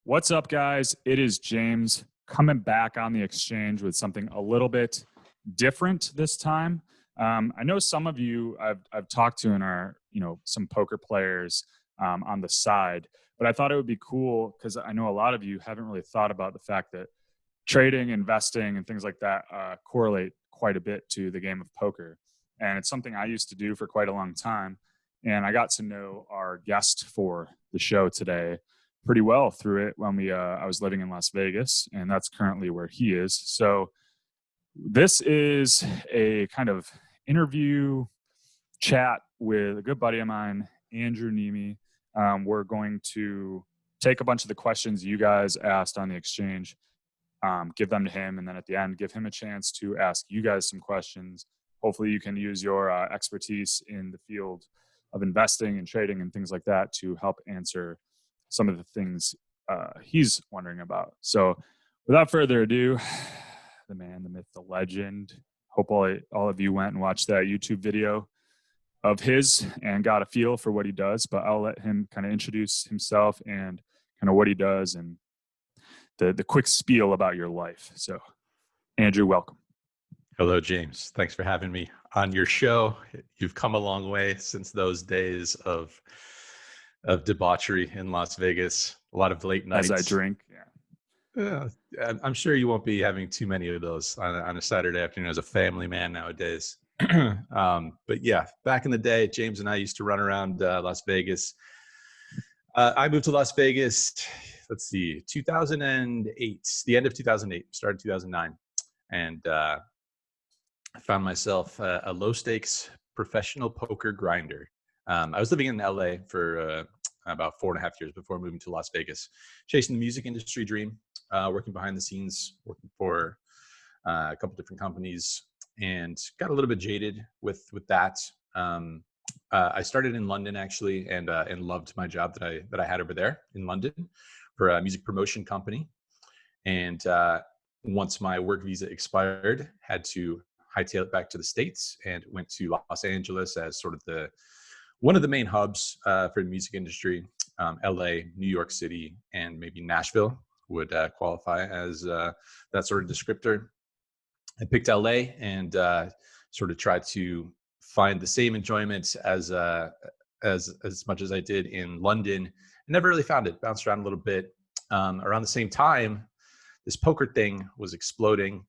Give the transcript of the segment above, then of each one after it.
What's up, guys? It is James coming back on the exchange with something a little bit different this time. I know some of you I've talked to in our, some poker players on the side, but I thought it would be cool because I know a lot of you haven't really thought about the fact that trading, investing, and things like that correlate quite a bit to the game of poker. And it's something I used to do for quite a long time. And I got to know our guest for the show today pretty well through it when I was living in Las Vegas, and that's currently where he is. So this is a kind of interview chat with a good buddy of mine, Andrew Neeme. We're going to take a bunch of the questions you guys asked on the exchange, give them to him, and then at the end, give him a chance to ask you guys some questions. Hopefully you can use your expertise in the field of investing and trading and things like that to help answer some of the things he's wondering about. So without further ado, the man, the myth, the legend. Hope all of you went and watched that YouTube video of his and got a feel for what he does, but I'll let him kind of introduce himself and kind of what he does and the quick spiel about your life. So Andrew, welcome. Hello, James. Thanks for having me on your show. You've come a long way since those days of debauchery in Las Vegas. A lot of late nights. As I drink. Yeah. I'm sure you won't be having too many of those on a Saturday afternoon as a family man nowadays. But yeah, back in the day, James and I used to run around Las Vegas. I moved to Las Vegas, 2008, the end of 2008, started 2009. And I found myself a low stakes professional poker grinder. I was living in LA for about 4.5 years before moving to Las Vegas, chasing the music industry dream, working behind the scenes, working for a couple different companies, and got a little bit jaded with that. I started in London actually, and loved my job that I had over there in London for a music promotion company. And once my work visa expired, had to hightail it back to the States and went to Los Angeles as sort of one of the main hubs for the music industry. LA, New York City, and maybe Nashville would qualify as that sort of descriptor. I picked LA and sort of tried to find the same enjoyment as much as I did in London. I never really found it. Bounced around a little bit. Around the same time, this poker thing was exploding.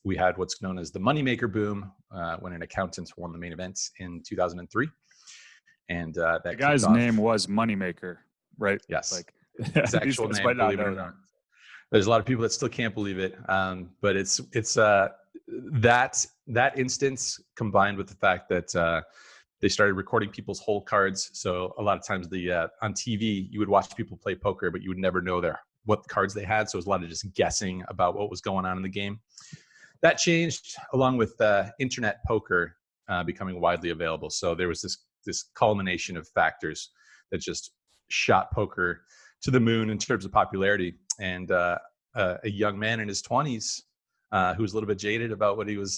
We had what's known as the moneymaker boom when an accountant won the main event in 2003. And that the guy's name was Moneymaker, right? Yes, like his actual name. Believe it or not, there's a lot of people that still can't believe it. But it's that instance combined with the fact that they started recording people's whole cards. So a lot of times on TV you would watch people play poker, but you would never know what cards they had. So it was a lot of just guessing about what was going on in the game. That changed along with internet poker becoming widely available. So there was this culmination of factors that just shot poker to the moon in terms of popularity. And a young man in his 20s who was a little bit jaded about what he was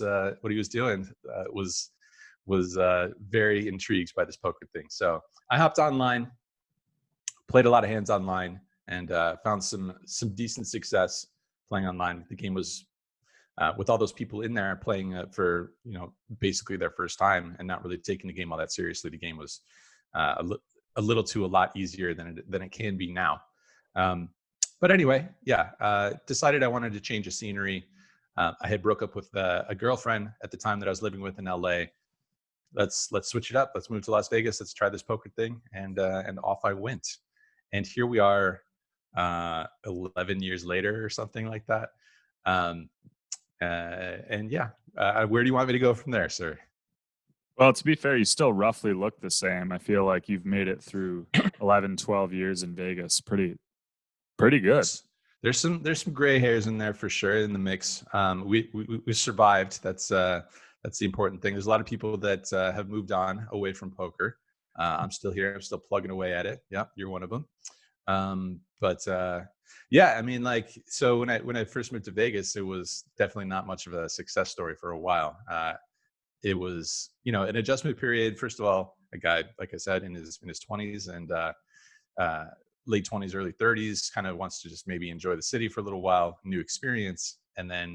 doing was very intrigued by this poker thing. So I hopped online, played a lot of hands online, and found some decent success playing online. The game was with all those people in there playing for basically their first time and not really taking the game all that seriously. The game was a lot easier than it can be now. But anyway, decided I wanted to change the scenery. I had broke up with a girlfriend at the time that I was living with in LA. Let's switch it up. Let's move to Las Vegas. Let's try this poker thing. And off I went. And here we are 11 years later or something like that. Where do you want me to go from there, sir? Well, to be fair, you still roughly look the same. I feel like you've made it through 11, 12 years in Vegas. Pretty good. There's some gray hairs in there for sure in the mix. We survived. That's the important thing. There's a lot of people that have moved on away from poker. I'm still here. I'm still plugging away at it. Yeah, you're one of them. So when I first moved to Vegas, it was definitely not much of a success story for a while. It was, an adjustment period. First of all, a guy, like I said, in his 20s and late 20s, early 30s, kind of wants to just maybe enjoy the city for a little while, new experience, and then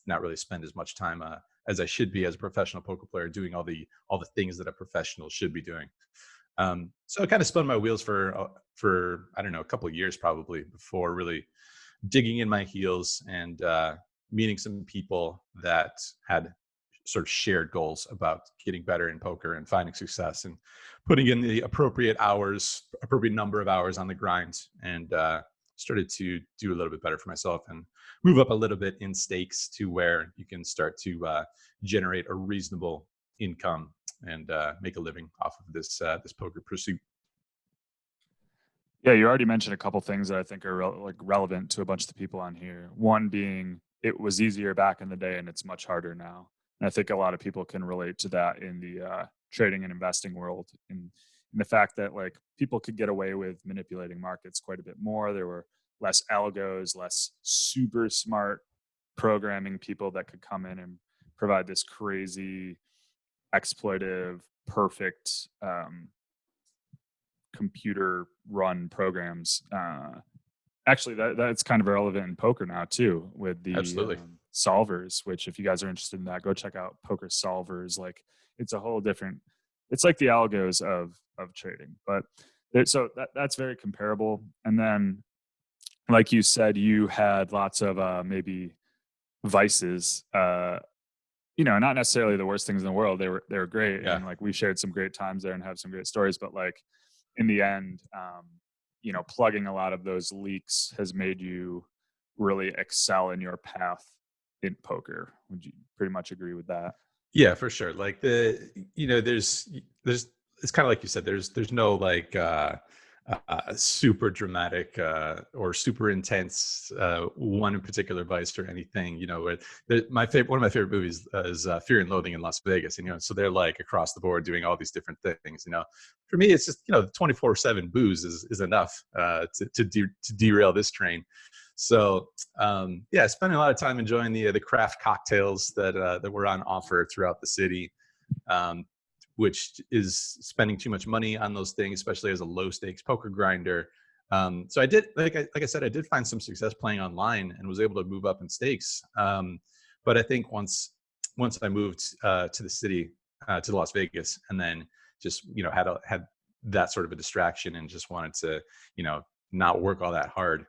not really spend as much time as I should be as a professional poker player doing all the things that a professional should be doing. So I kind of spun my wheels for I don't know, a couple of years probably before really digging in my heels and meeting some people that had sort of shared goals about getting better in poker and finding success and putting in the appropriate number of hours on the grind, and started to do a little bit better for myself and move up a little bit in stakes to where you can start to generate a reasonable income and make a living off of this poker pursuit. Yeah, you already mentioned a couple things that I think are relevant to a bunch of the people on here. One being it was easier back in the day and it's much harder now. And I think a lot of people can relate to that in the trading and investing world, in the fact that like people could get away with manipulating markets quite a bit more. There were less algos, less super smart programming people that could come in and provide this crazy exploitive, perfect computer run programs. Actually, that's kind of relevant in poker now too, with the solvers. Which, if you guys are interested in that, go check out Poker Solvers. Like, it's a whole different. It's like the algos of trading, but so that's very comparable. And then, like you said, you had lots of maybe vices. Not necessarily the worst things in the world. They were great, yeah. And like we shared some great times there and have some great stories. But like in the end, plugging a lot of those leaks has made you really excel in your path in poker. Would you pretty much agree with that? Yeah, for sure. Like there's it's kind of like you said. There's no like super dramatic or super intense one particular vice or anything. One of my favorite movies is Fear and Loathing in Las Vegas. So they're like across the board doing all these different things. For me, it's just 24/7 booze is enough to derail this train. So spending a lot of time enjoying the craft cocktails that were on offer throughout the city. Which is spending too much money on those things, especially as a low stakes poker grinder. So I did, like I said, I did find some success playing online and was able to move up in stakes. But I think once I moved to the city, to Las Vegas, and then just had that sort of a distraction and just wanted to not work all that hard.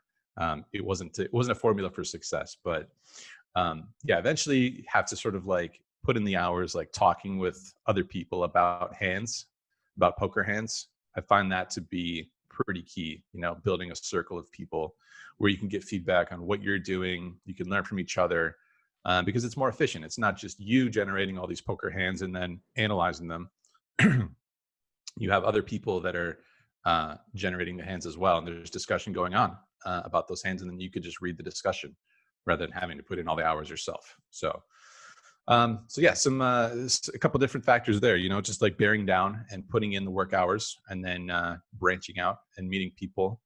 It wasn't a formula for success, but eventually have to sort of like put in the hours, like talking with other people about poker hands. I find that to be pretty key, building a circle of people where you can get feedback on what you're doing. You can learn from each other because it's more efficient. It's not just you generating all these poker hands and then analyzing them. You have other people that are generating the hands as well. And there's discussion going on about those hands. And then you could just read the discussion rather than having to put in all the hours yourself. So a couple different factors there, just like bearing down and putting in the work hours, and then branching out and meeting people.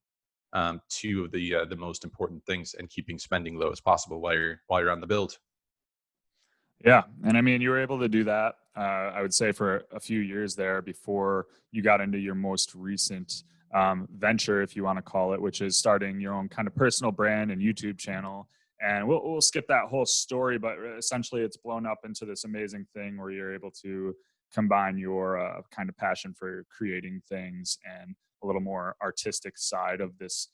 Two of the most important things, and keeping spending low as possible while you're on the build. Yeah, and I mean, you were able to do that. I would say for a few years there before you got into your most recent venture, if you want to call it, which is starting your own kind of personal brand and YouTube channel. And we'll skip that whole story, but essentially it's blown up into this amazing thing where you're able to combine your kind of passion for creating things and a little more artistic side of this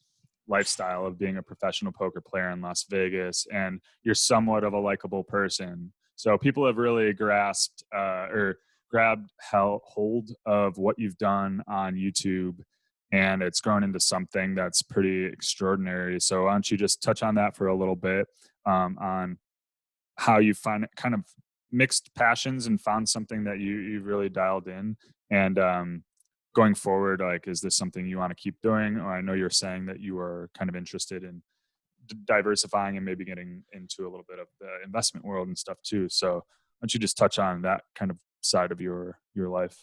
lifestyle of being a professional poker player in Las Vegas. And you're somewhat of a likable person. So people have really grasped or grabbed hold of what you've done on YouTube, and it's grown into something that's pretty extraordinary. So why don't you just touch on that for a little bit, on how you find kind of mixed passions and found something that you've really dialed in, and going forward, like, is this something you want to keep doing? Or I know you're saying that you are kind of interested in diversifying and maybe getting into a little bit of the investment world and stuff too. So why don't you just touch on that kind of side of your life?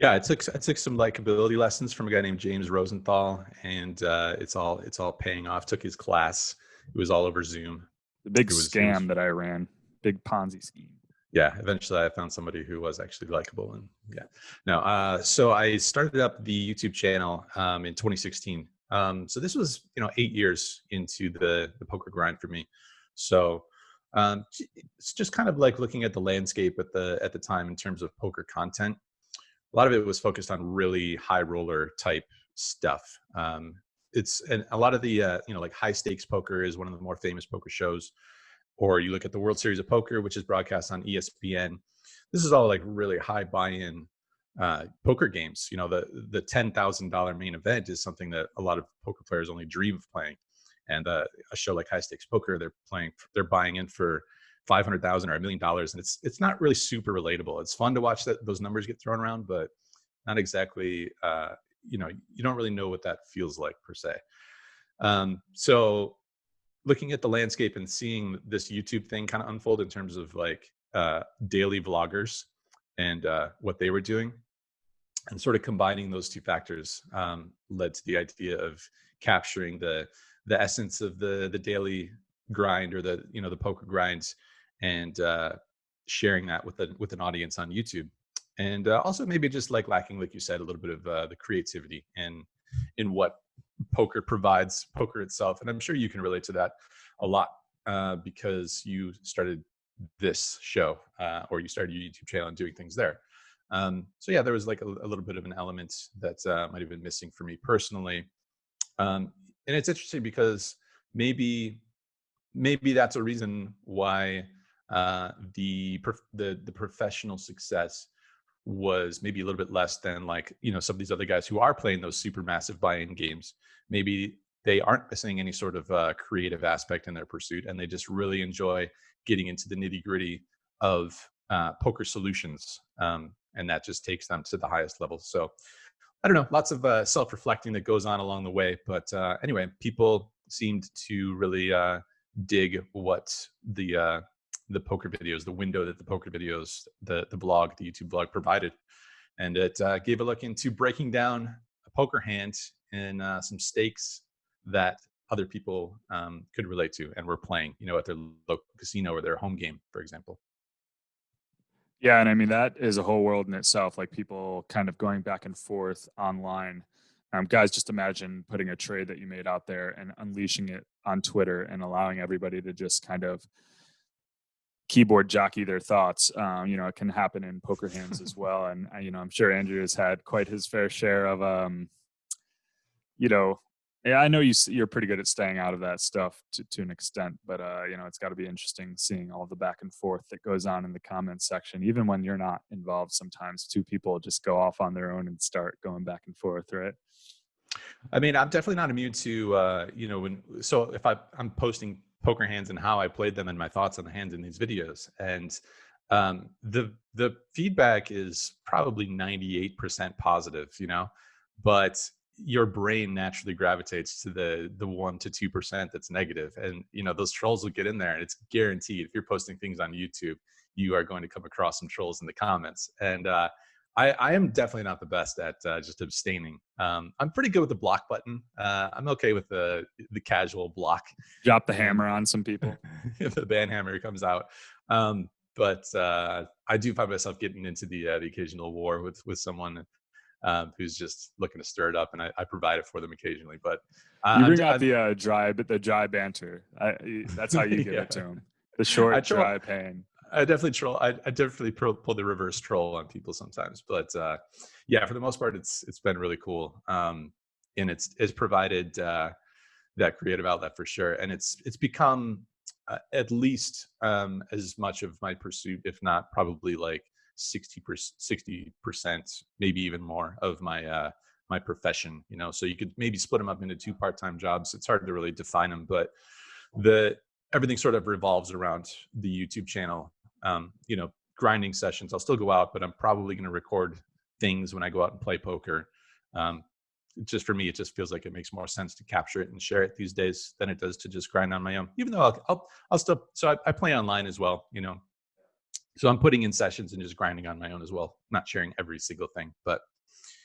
Yeah, I took some likability lessons from a guy named James Rosenthal, and it's all paying off. Took his class. It was all over Zoom. The big scam that I ran, big Ponzi scheme. Yeah, eventually I found somebody who was actually likable, and so I started up the YouTube channel in 2016. So this was, 8 years into the poker grind for me. So it's just kind of like looking at the landscape at the time in terms of poker content. A lot of it was focused on really high roller type stuff. And a lot of the like high stakes poker is one of the more famous poker shows. Or you look at the World Series of Poker, which is broadcast on ESPN. This is all like really high buy-in poker games. The $10,000 main event is something that a lot of poker players only dream of playing. And a show like High Stakes Poker, they're buying in for 500,000 or $1 million, and it's not really super relatable. It's fun to watch those numbers get thrown around, but not exactly. You don't really know what that feels like per se. So looking at the landscape and seeing this YouTube thing kind of unfold in terms of like daily vloggers and what they were doing, and sort of combining those two factors led to the idea of capturing the essence of the daily grind, or the poker grinds, and sharing that with an audience on YouTube. And also maybe just like lacking, like you said, a little bit of the creativity and in what poker provides, poker itself. And I'm sure you can relate to that a lot because you started this show or you started your YouTube channel and doing things there. So yeah, there was like a little bit of an element that might have been missing for me personally. And it's interesting because maybe that's a reason why the professional success was maybe a little bit less than like some of these other guys who are playing those super massive buy-in games. Maybe they aren't missing any sort of creative aspect in their pursuit, and they just really enjoy getting into the nitty-gritty of poker solutions, and that just takes them to the highest level. So I don't know, lots of self-reflecting that goes on along the way. But anyway, people seemed to really dig what the poker videos, the window that the poker videos, the YouTube vlog provided. And it gave a look into breaking down a poker hand and some stakes that other people could relate to and were playing, at their local casino or their home game, for example. Yeah, and I mean that is a whole world in itself. Like people kind of going back and forth online. Guys, just imagine putting a trade that you made out there and unleashing it on Twitter and allowing everybody to just kind of keyboard jockey their thoughts. It can happen in poker hands as well. And I'm sure Andrew has had quite his fair share of yeah, I know you're pretty good at staying out of that stuff to an extent, but it's got to be interesting seeing all the back and forth that goes on in the comments section, even when you're not involved. Sometimes two people just go off on their own and start going back and forth, right? I mean, I'm definitely not immune to if I'm posting poker hands and how I played them and my thoughts on the hands in these videos, and the feedback is probably 98% positive, but your brain naturally gravitates to the 1 to 2% that's negative. And those trolls will get in there, and it's guaranteed if you're posting things on YouTube, you are going to come across some trolls in the comments. And I am definitely not the best at just abstaining. I'm pretty good with the block button. I'm okay with the casual block. Drop the hammer on some people. The band hammer comes out. But I do find myself getting into the occasional war with someone who's just looking to stir it up, and I provide it for them occasionally. But you bring out the dry banter. That's how you give it to them. The short, dry pain. I definitely troll. I definitely pull the reverse troll on people sometimes, but yeah, for the most part, it's been really cool, and it's provided that creative outlet for sure, and it's become at least as much of my pursuit, if not probably like 60%, maybe even more of my my profession. So you could maybe split them up into 2 part-time jobs. It's hard to really define them, but everything sort of revolves around the YouTube channel. Grinding sessions, I'll still go out, but I'm probably going to record things when I go out and play poker. Just for me, it just feels like it makes more sense to capture it and share it these days than it does to just grind on my own, even though I'll still, so I play online as well, so I'm putting in sessions and just grinding on my own as well, not sharing every single thing. But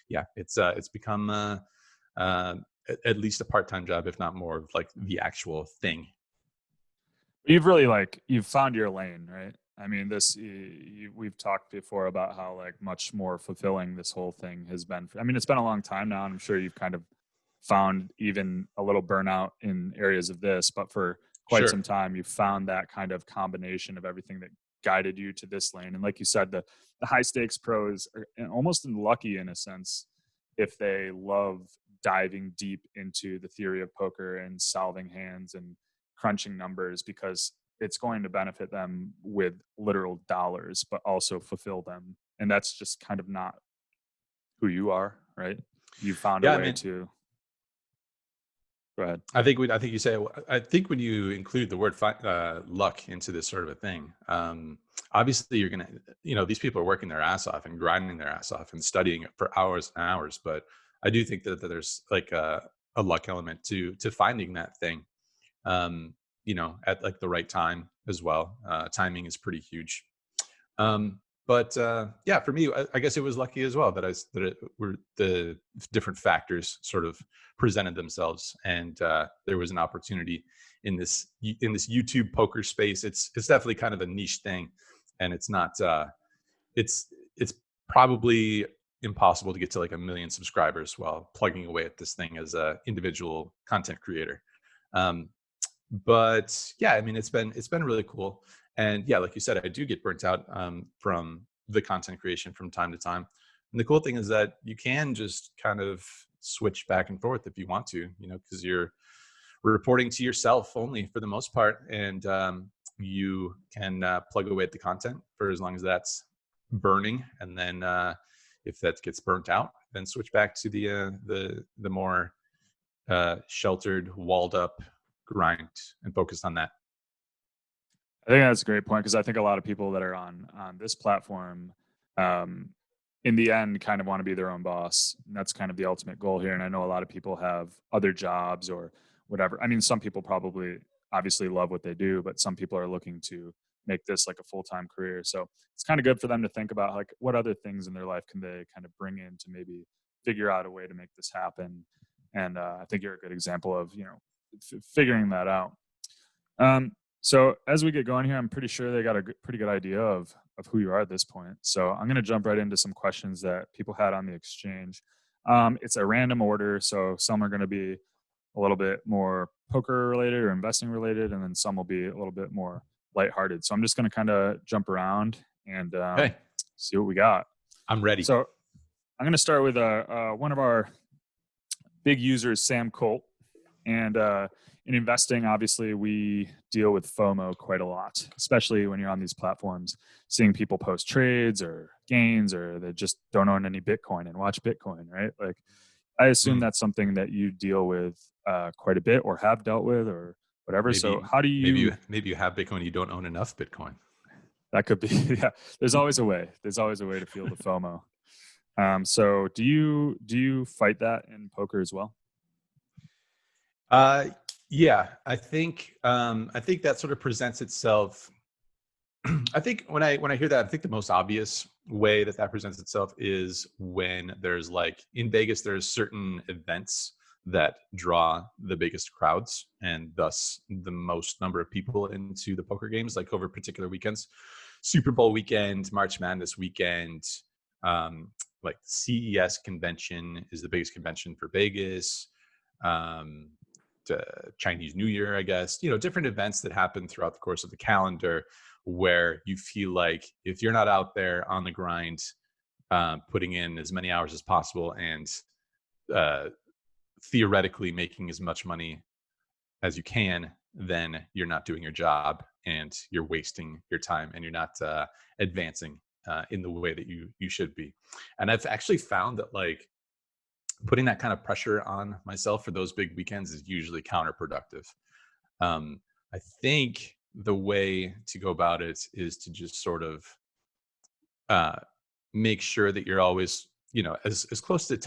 yeah, it's become at least a part-time job, if not more, of like the actual thing. You've really you've found your lane, right? I mean, we've talked before about how much more fulfilling this whole thing has been. I mean, it's been a long time now, and I'm sure you've kind of found even a little burnout in areas of this, but for quite Sure. some time, you found that kind of combination of everything that guided you to this lane. And like you said, the high stakes pros are almost lucky in a sense if they love diving deep into the theory of poker and solving hands and crunching numbers, because it's going to benefit them with literal dollars, but also fulfill them. And that's just kind of not who you are, right? You found a Yeah, I way mean, to go ahead. I think when you include the word luck into this sort of a thing, obviously you're gonna, these people are working their ass off and grinding their ass off and studying it for hours and hours. But I do think that there's like a luck element to finding that thing, at like the right time as well. Timing is pretty huge. But yeah, for me, I guess it was lucky as well that were the different factors sort of presented themselves, and there was an opportunity in this YouTube poker space. It's definitely kind of a niche thing, and it's not. It's probably impossible to get to like 1 million subscribers while plugging away at this thing as a individual content creator. Um, but yeah, I mean, it's been really cool. And yeah, like you said, I do get burnt out from the content creation from time to time. And the cool thing is that you can just kind of switch back and forth if you want to, because you're reporting to yourself only for the most part, and you can plug away at the content for as long as that's burning, and then if that gets burnt out, then switch back to the more sheltered, walled up grind and focused on that. I think that's a great point, because I think a lot of people that are on this platform, um, in the end, kind of want to be their own boss. And that's kind of the ultimate goal here. And I know a lot of people have other jobs or whatever. I mean, some people probably obviously love what they do, but some people are looking to make this like a full-time career. So it's kind of good for them to think about like what other things in their life can they kind of bring in to maybe figure out a way to make this happen. And I think you're a good example of, figuring that out. So as we get going here, I'm pretty sure they got a pretty good idea of who you are at this point. So I'm going to jump right into some questions that people had on the exchange. It's a random order, so some are going to be a little bit more poker related or investing related, and then some will be a little bit more lighthearted. So I'm just going to kind of jump around and Hey, see what we got. I'm ready. So I'm going to start with one of our big users, Sam Colt. And in investing, obviously, we deal with FOMO quite a lot, especially when you're on these platforms, seeing people post trades or gains, or they just don't own any Bitcoin and watch Bitcoin, right? Like, I assume that's something that you deal with quite a bit or have dealt with or whatever. Maybe So how do you, maybe you have Bitcoin, you don't own enough Bitcoin. that could be, yeah, there's always a way. There's always a way to feel the FOMO. So do you fight that in poker as well? Yeah, I think that sort of presents itself. I think when I hear that, I think the most obvious way that presents itself is when there's like in Vegas, there's certain events that draw the biggest crowds and thus the most number of people into the poker games, like over particular weekends. Super Bowl weekend, March Madness weekend, like CES convention is the biggest convention for Vegas. Um, Chinese New Year, I guess, different events that happen throughout the course of the calendar where you feel like if you're not out there on the grind, putting in as many hours as possible and theoretically making as much money as you can, then you're not doing your job and you're wasting your time and you're not advancing in the way that you should be. And I've actually found that like putting that kind of pressure on myself for those big weekends is usually counterproductive. I think the way to go about it is to just sort of make sure that you're always, as close to the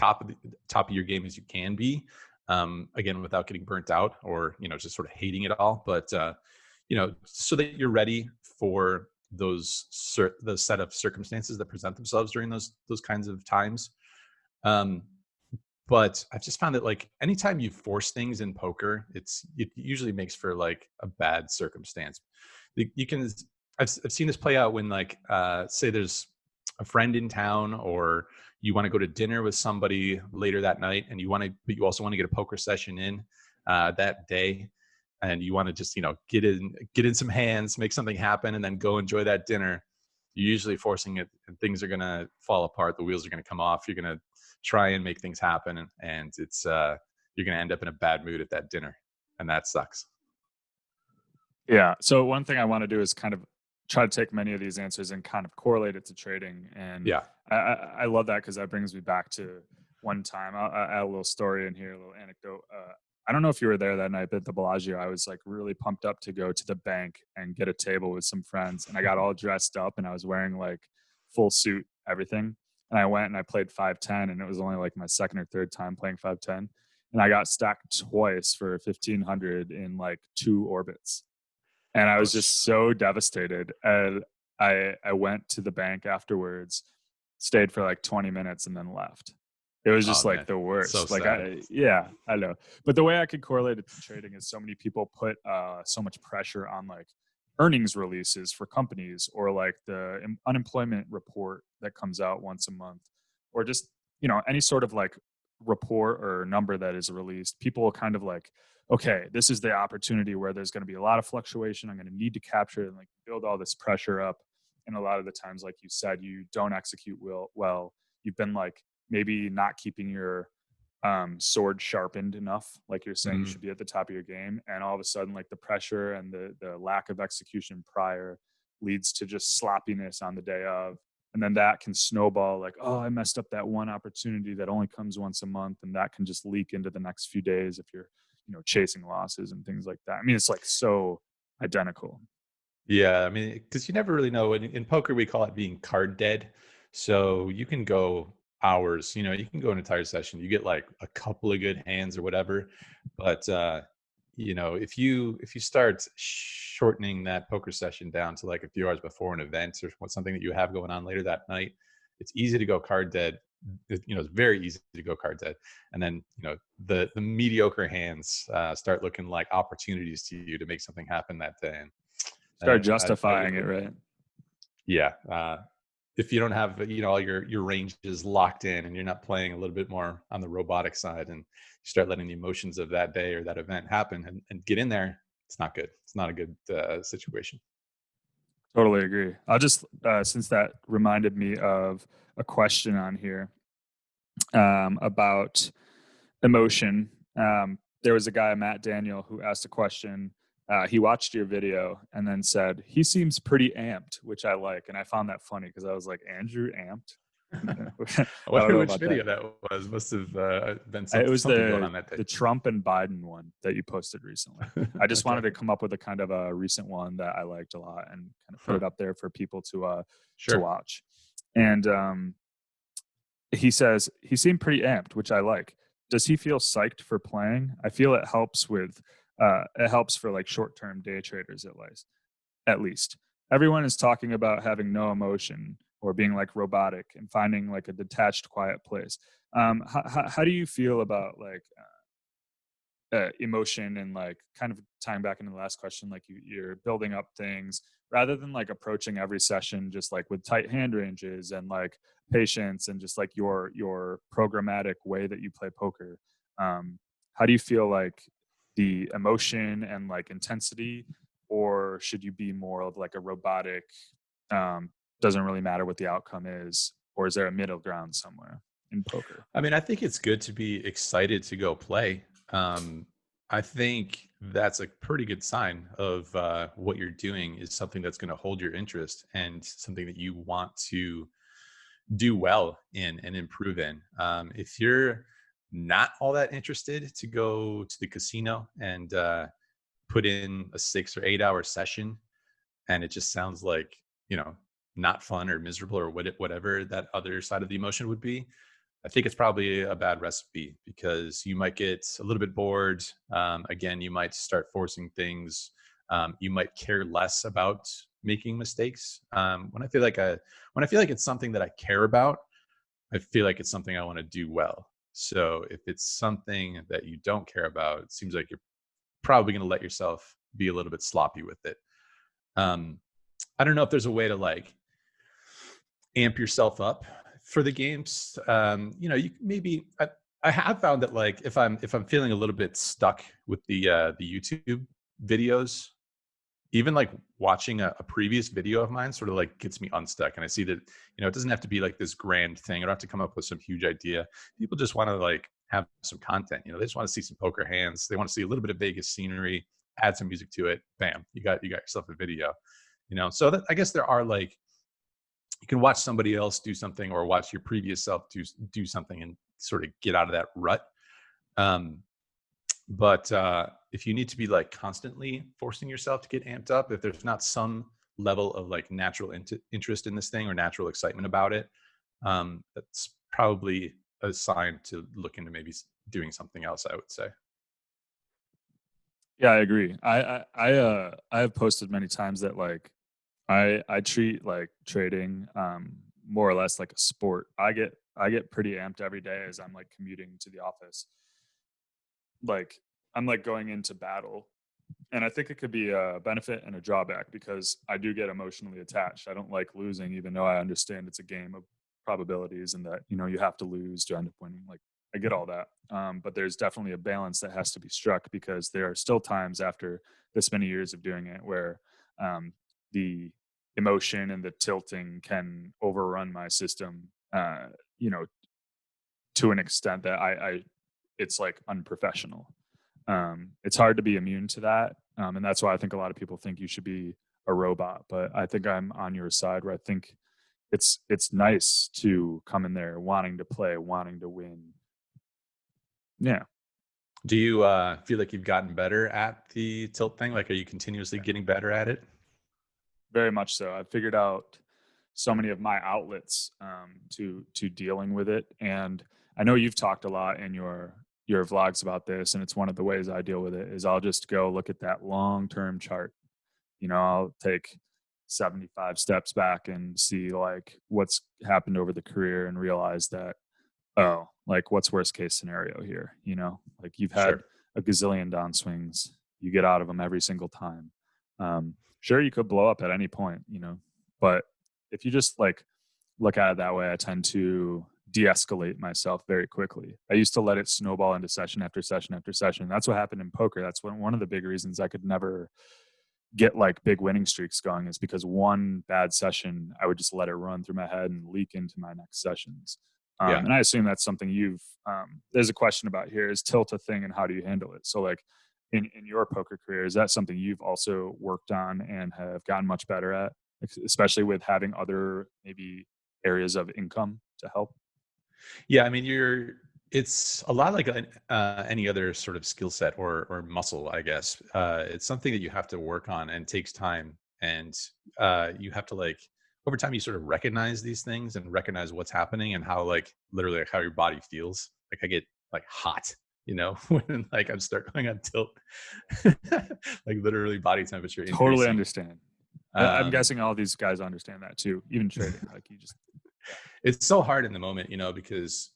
top of your game as you can be. Again, without getting burnt out or, just sort of hating it all, but, so that you're ready for the set of circumstances that present themselves during those kinds of times. But I've just found that like anytime you force things in poker, it usually makes for like a bad circumstance. I've seen this play out when like say there's a friend in town or you want to go to dinner with somebody later that night, and but you also want to get a poker session in that day, and you want to just, get in some hands, make something happen, and then go enjoy that dinner. You're usually forcing it, and things are going to fall apart. The wheels are going to come off. You're going to try and make things happen, and it's you're going to end up in a bad mood at that dinner, and that sucks. Yeah. So one thing I want to do is kind of try to take many of these answers and kind of correlate it to trading. And Yeah. I love that, because that brings me back to one time. I'll add a little story in here, a little anecdote. I don't know if you were there that night, but at the Bellagio, I was like really pumped up to go to the bank and get a table with some friends. And I got all dressed up, and I was wearing like full suit, everything. And I went and I played 5-10, and it was only like my second or third time playing 5-10. And I got stacked twice for 1,500 in like 2 orbits. And I was just so devastated. And I went to the bank afterwards, stayed for like 20 minutes, and then left. It was just like the worst. So like, sad. I know. But the way I could correlate it to trading is so many people put so much pressure on like earnings releases for companies, or like the unemployment report that comes out once a month, or just, any sort of like report or number that is released. People will kind of like, okay, this is the opportunity where there's going to be a lot of fluctuation. I'm going to need to capture it, and like build all this pressure up. And a lot of the times, like you said, you don't execute well. You've been like maybe not keeping your sword sharpened enough. Like you're saying, you should be at the top of your game. And all of a sudden, like the pressure and the lack of execution prior leads to just sloppiness on the day of. And then that can snowball, like, oh, I messed up that one opportunity that only comes once a month. And that can just leak into the next few days if you're, chasing losses and things like that. I mean, it's like so identical. Yeah, I mean, because you never really know. In poker, we call it being card dead. So you can go hours, you can go an entire session. You get like a couple of good hands or whatever. But if you start shortening that poker session down to like a few hours before an event or something that you have going on later that night, it's easy to go card dead. It's very easy to go card dead. And then, the mediocre hands start looking like opportunities to you to make something happen that day. And start justifying it, right? Yeah. If you don't have, all your ranges locked in, and you're not playing a little bit more on the robotic side, and you start letting the emotions of that day or that event happen and get in there, it's not good. It's not a good situation. Totally agree. I'll just, since that reminded me of a question on here about emotion. There was a guy, Matt Daniel, who asked a question. He watched your video and then said, he seems pretty amped, which I like. And I found that funny, because I was like, Andrew amped? I wonder which video that was. Must have been something going on that day. The Trump and Biden one that you posted recently. I just wanted to come up with a kind of a recent one that I liked a lot and kind of put it up there for people to watch. And he says he seemed pretty amped, which I like. Does he feel psyched for playing? I feel it helps for like short-term day traders at least. Everyone is talking about having no emotion or being like robotic and finding like a detached, quiet place. How do you feel about like emotion, and like kind of tying back into the last question, like you're building up things rather than like approaching every session just like with tight hand ranges and like patience and just like your programmatic way that you play poker? How do you feel like the emotion and like intensity, or should you be more of like a robotic, doesn't really matter what the outcome is, or is there a middle ground somewhere in poker? I mean, I think it's good to be excited to go play. I think that's a pretty good sign of what you're doing is something that's going to hold your interest and something that you want to do well in and improve in. If you're not all that interested to go to the casino and put in a 6 or 8 hour session, and it just sounds like, not fun or miserable or whatever that other side of the emotion would be, I think it's probably a bad recipe, because you might get a little bit bored. Again, you might start forcing things. You might care less about making mistakes. When I feel like it's something that I care about, I feel like it's something I want to do well. So if it's something that you don't care about, it seems like you're probably going to let yourself be a little bit sloppy with it. I don't know if there's a way to like amp yourself up for the games, you maybe I have found that like if I'm feeling a little bit stuck with the YouTube videos, even like watching a previous video of mine sort of like gets me unstuck. And I see that, it doesn't have to be like this grand thing. I don't have to come up with some huge idea. People just want to like have some content, they just want to see some poker hands. They want to see a little bit of Vegas scenery, add some music to it. Bam, you got yourself a video, so that I guess there are like, you can watch somebody else do something or watch your previous self do something and sort of get out of that rut. Um, but if you need to be like constantly forcing yourself to get amped up, if there's not some level of like natural interest in this thing or natural excitement about it, that's probably a sign to look into maybe doing something else, I would say. Yeah, I agree. I have posted many times that like I treat like trading more or less like a sport. I get pretty amped every day as I'm like commuting to the office. Like I'm like going into battle, and I think it could be a benefit and a drawback because I do get emotionally attached. I don't like losing, even though I understand it's a game of probabilities and that you have to lose to end up winning. Like I get all that, but there's definitely a balance that has to be struck because there are still times after this many years of doing it where the emotion and the tilting can overrun my system. You know, to an extent that I it's like unprofessional. It's hard to be immune to that, and that's why I think a lot of people think you should be a robot. But I think I'm on your side, where I think it's nice to come in there wanting to play, wanting to win. Yeah, Do you feel like you've gotten better at the tilt thing? Like, are you continuously getting better at it? very much so. I've figured out so many of my outlets to dealing with it, and I know you've talked a lot in your vlogs about this, and it's one of the ways I deal with it is I'll just go look at that long term chart. I'll take 75 steps back and see like what's happened over the career and realize that, oh, like what's worst case scenario here? Like you've had Sure. a gazillion down swings, you get out of them every single time. Sure, you could blow up at any point, but if you just like look at it that way, I tend to de-escalate myself very quickly. I used to let it snowball into session after session after session. That's what happened in poker. That's one of the big reasons I could never get like big winning streaks going is because one bad session, I would just let it run through my head and leak into my next sessions. Yeah. And I assume that's something there's a question about here, is tilt a thing and how do you handle it? So like in your poker career, is that something you've also worked on and have gotten much better at, especially with having other maybe areas of income to help? Yeah, I mean, it's a lot like any other sort of skill set or muscle, I guess. It's something that you have to work on and takes time. And you have to like, over time, you sort of recognize these things and recognize what's happening and how like literally like how your body feels. Like I get like hot, when like I'm start going on tilt, like literally body temperature Totally increasing. understand. I'm Um, guessing all these guys understand that too, even trading. Like you just, yeah. it's so hard in the moment, because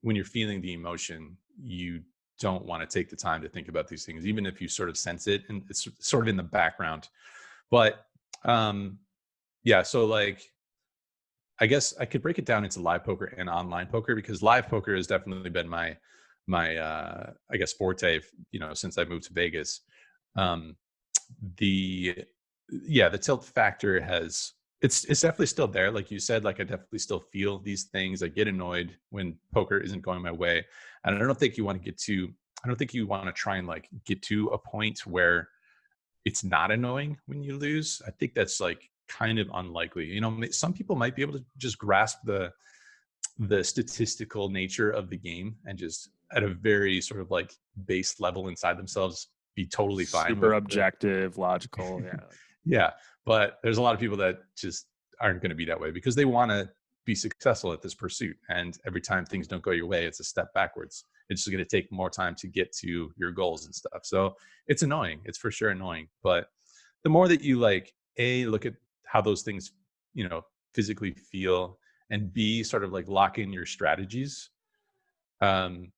when you're feeling the emotion, you don't want to take the time to think about these things, even if you sort of sense it and it's sort of in the background. But um, yeah, so like, I guess I could break it down into live poker and online poker because live poker has definitely been my I guess forte, since I moved to Vegas. Um, the yeah, the tilt factor has it's definitely still there. Like you said, like I definitely still feel these things. I get annoyed when poker isn't going my way. And I don't think you want to try and like get to a point where it's not annoying when you lose. I think that's like kind of unlikely. Some people might be able to just grasp the statistical nature of the game and just at a very sort of like base level inside themselves be totally fine Super with the objective, logical. Yeah. yeah, but there's a lot of people that just aren't going to be that way because they want to be successful at this pursuit. And every time things don't go your way, it's a step backwards. It's just going to take more time to get to your goals and stuff. So it's annoying. It's for sure annoying. But the more that you like, A, look at how those things, physically feel, and B, sort of like lock in your strategies. Um,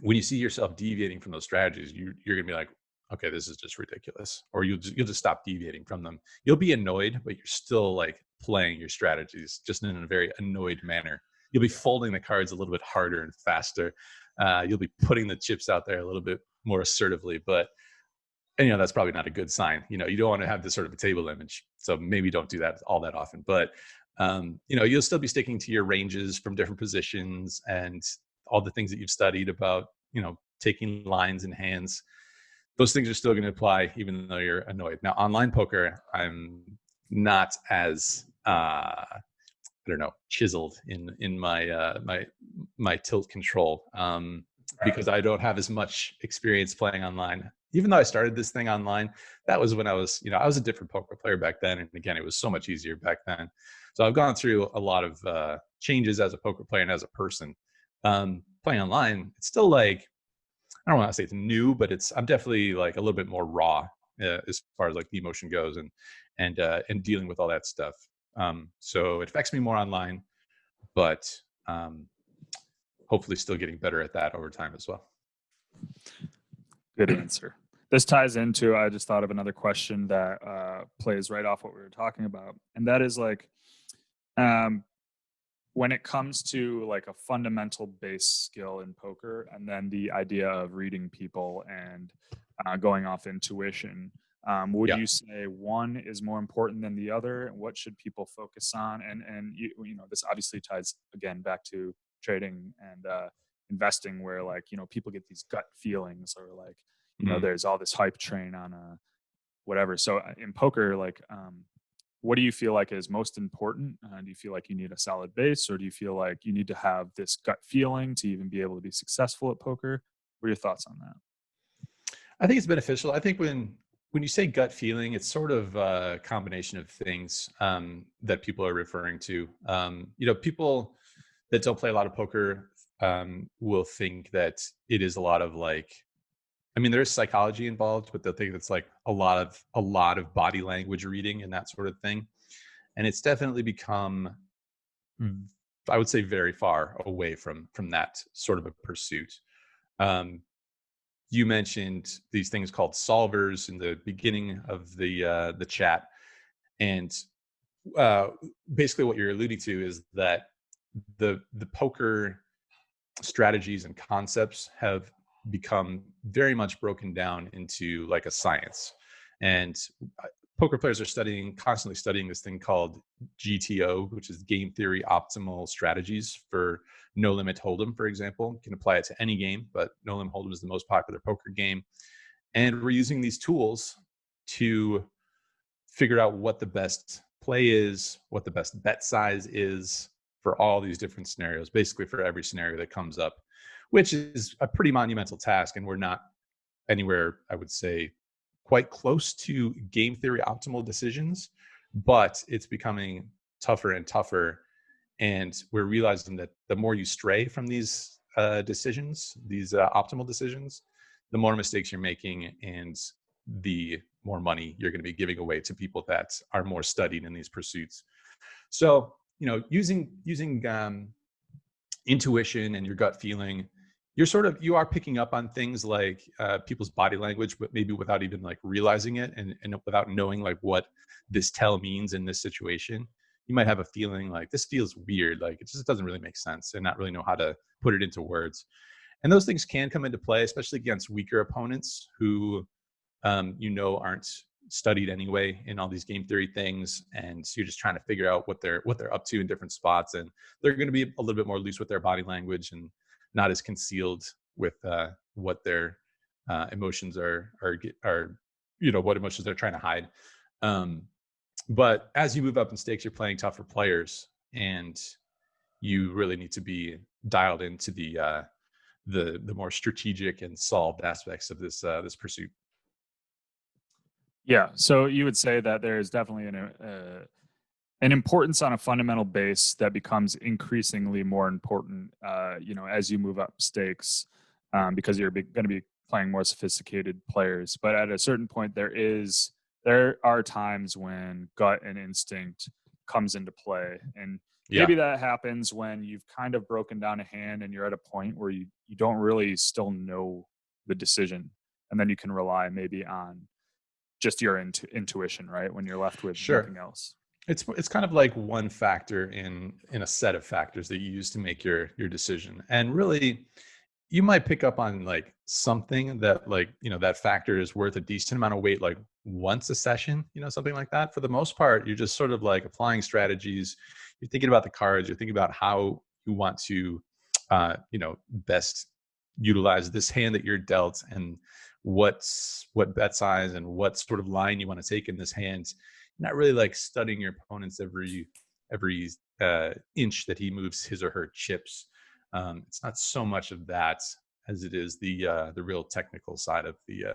when you see yourself deviating from those strategies, you're going to be like, okay, this is just ridiculous. Or you'll just stop deviating from them. You'll be annoyed, but you're still like playing your strategies, just in a very annoyed manner. You'll be folding the cards a little bit harder and faster. You'll be putting the chips out there a little bit more assertively, and that's probably not a good sign. You don't want to have this sort of a table image, so maybe don't do that all that often. But you'll still be sticking to your ranges from different positions and all the things that you've studied about, taking lines and hands. Those things are still going to apply even though you're annoyed. Now, online poker, I'm not as I don't know, chiseled in my tilt control, because I don't have as much experience playing online. Even though I started this thing online, that was when I was a different poker player back then, and again, it was so much easier back then. So I've gone through a lot of changes as a poker player and as a person. Playing online, it's still like, I don't want to say it's new, but I'm definitely like a little bit more raw as far as like the emotion goes, and dealing with all that stuff. So it affects me more online, but hopefully still getting better at that over time as well. Good answer. This ties into, I just thought of another question that plays right off what we were talking about. And that is like, when it comes to like a fundamental base skill in poker, and then the idea of reading people and going off intuition, would you say one is more important than the other? And what should people focus on? And this obviously ties again back to trading and investing, where like, people get these gut feelings, or like, there's all this hype train on whatever. So in poker, like, what do you feel like is most important? Do you feel like you need a solid base, or do you feel like you need to have this gut feeling to even be able to be successful at poker? What are your thoughts on that? I think it's beneficial. I think when you say gut feeling, it's sort of a combination of things that people are referring to. People that don't play a lot of poker will think that it is a lot of like, there's psychology involved, but they'll think it's like a lot of body language reading and that sort of thing. And it's definitely become, I would say, very far away from that sort of a pursuit. You mentioned these things called solvers in the beginning of the chat, and basically what you're alluding to is that the poker strategies and concepts have become very much broken down into like a science, and poker players are constantly studying this thing called GTO, which is game theory optimal strategies for no limit hold'em. For example, you can apply it to any game, but no limit hold'em is the most popular poker game, and we're using these tools to figure out what the best play is, what the best bet size is for all these different scenarios, basically for every scenario that comes up, which is a pretty monumental task. And we're not anywhere, I would say, quite close to game theory optimal decisions, but it's becoming tougher and tougher. And we're realizing that the more you stray from these decisions, these optimal decisions, the more mistakes you're making, and the more money you're going to be giving away to people that are more studied in these pursuits. So, using intuition and your gut feeling, you are picking up on things like people's body language, but maybe without even like realizing it, and without knowing like what this tell means in this situation. You might have a feeling like this feels weird, like it just doesn't really make sense, and not really know how to put it into words. And those things can come into play, especially against weaker opponents who aren't studied anyway in all these game theory things, and so you're just trying to figure out what they're up to in different spots, and they're going to be a little bit more loose with their body language and not as concealed with what their emotions are what emotions they're trying to hide. But as you move up in stakes, you're playing tougher players, and you really need to be dialed into the more strategic and solved aspects of this pursuit. Yeah. So you would say that there is definitely an importance on a fundamental base that becomes increasingly more important, as you move up stakes, because you're going to be playing more sophisticated players. But at a certain point, there are times when gut and instinct comes into play, and maybe that happens when you've kind of broken down a hand and you're at a point where you don't really still know the decision, and then you can rely maybe on just your intuition, right? When you're left with nothing else. It's kind of like one factor in a set of factors that you use to make your decision. And really, you might pick up on like something that, like, that factor is worth a decent amount of weight, like once a session, something like that. For the most part, you're just sort of like applying strategies. You're thinking about the cards. You're thinking about how you want to, best utilize this hand that you're dealt, and what bet size and what sort of line you want to take in this hand. Not really like studying your opponent's every inch that he moves his or her chips. It's not so much of that as it is the real technical side of the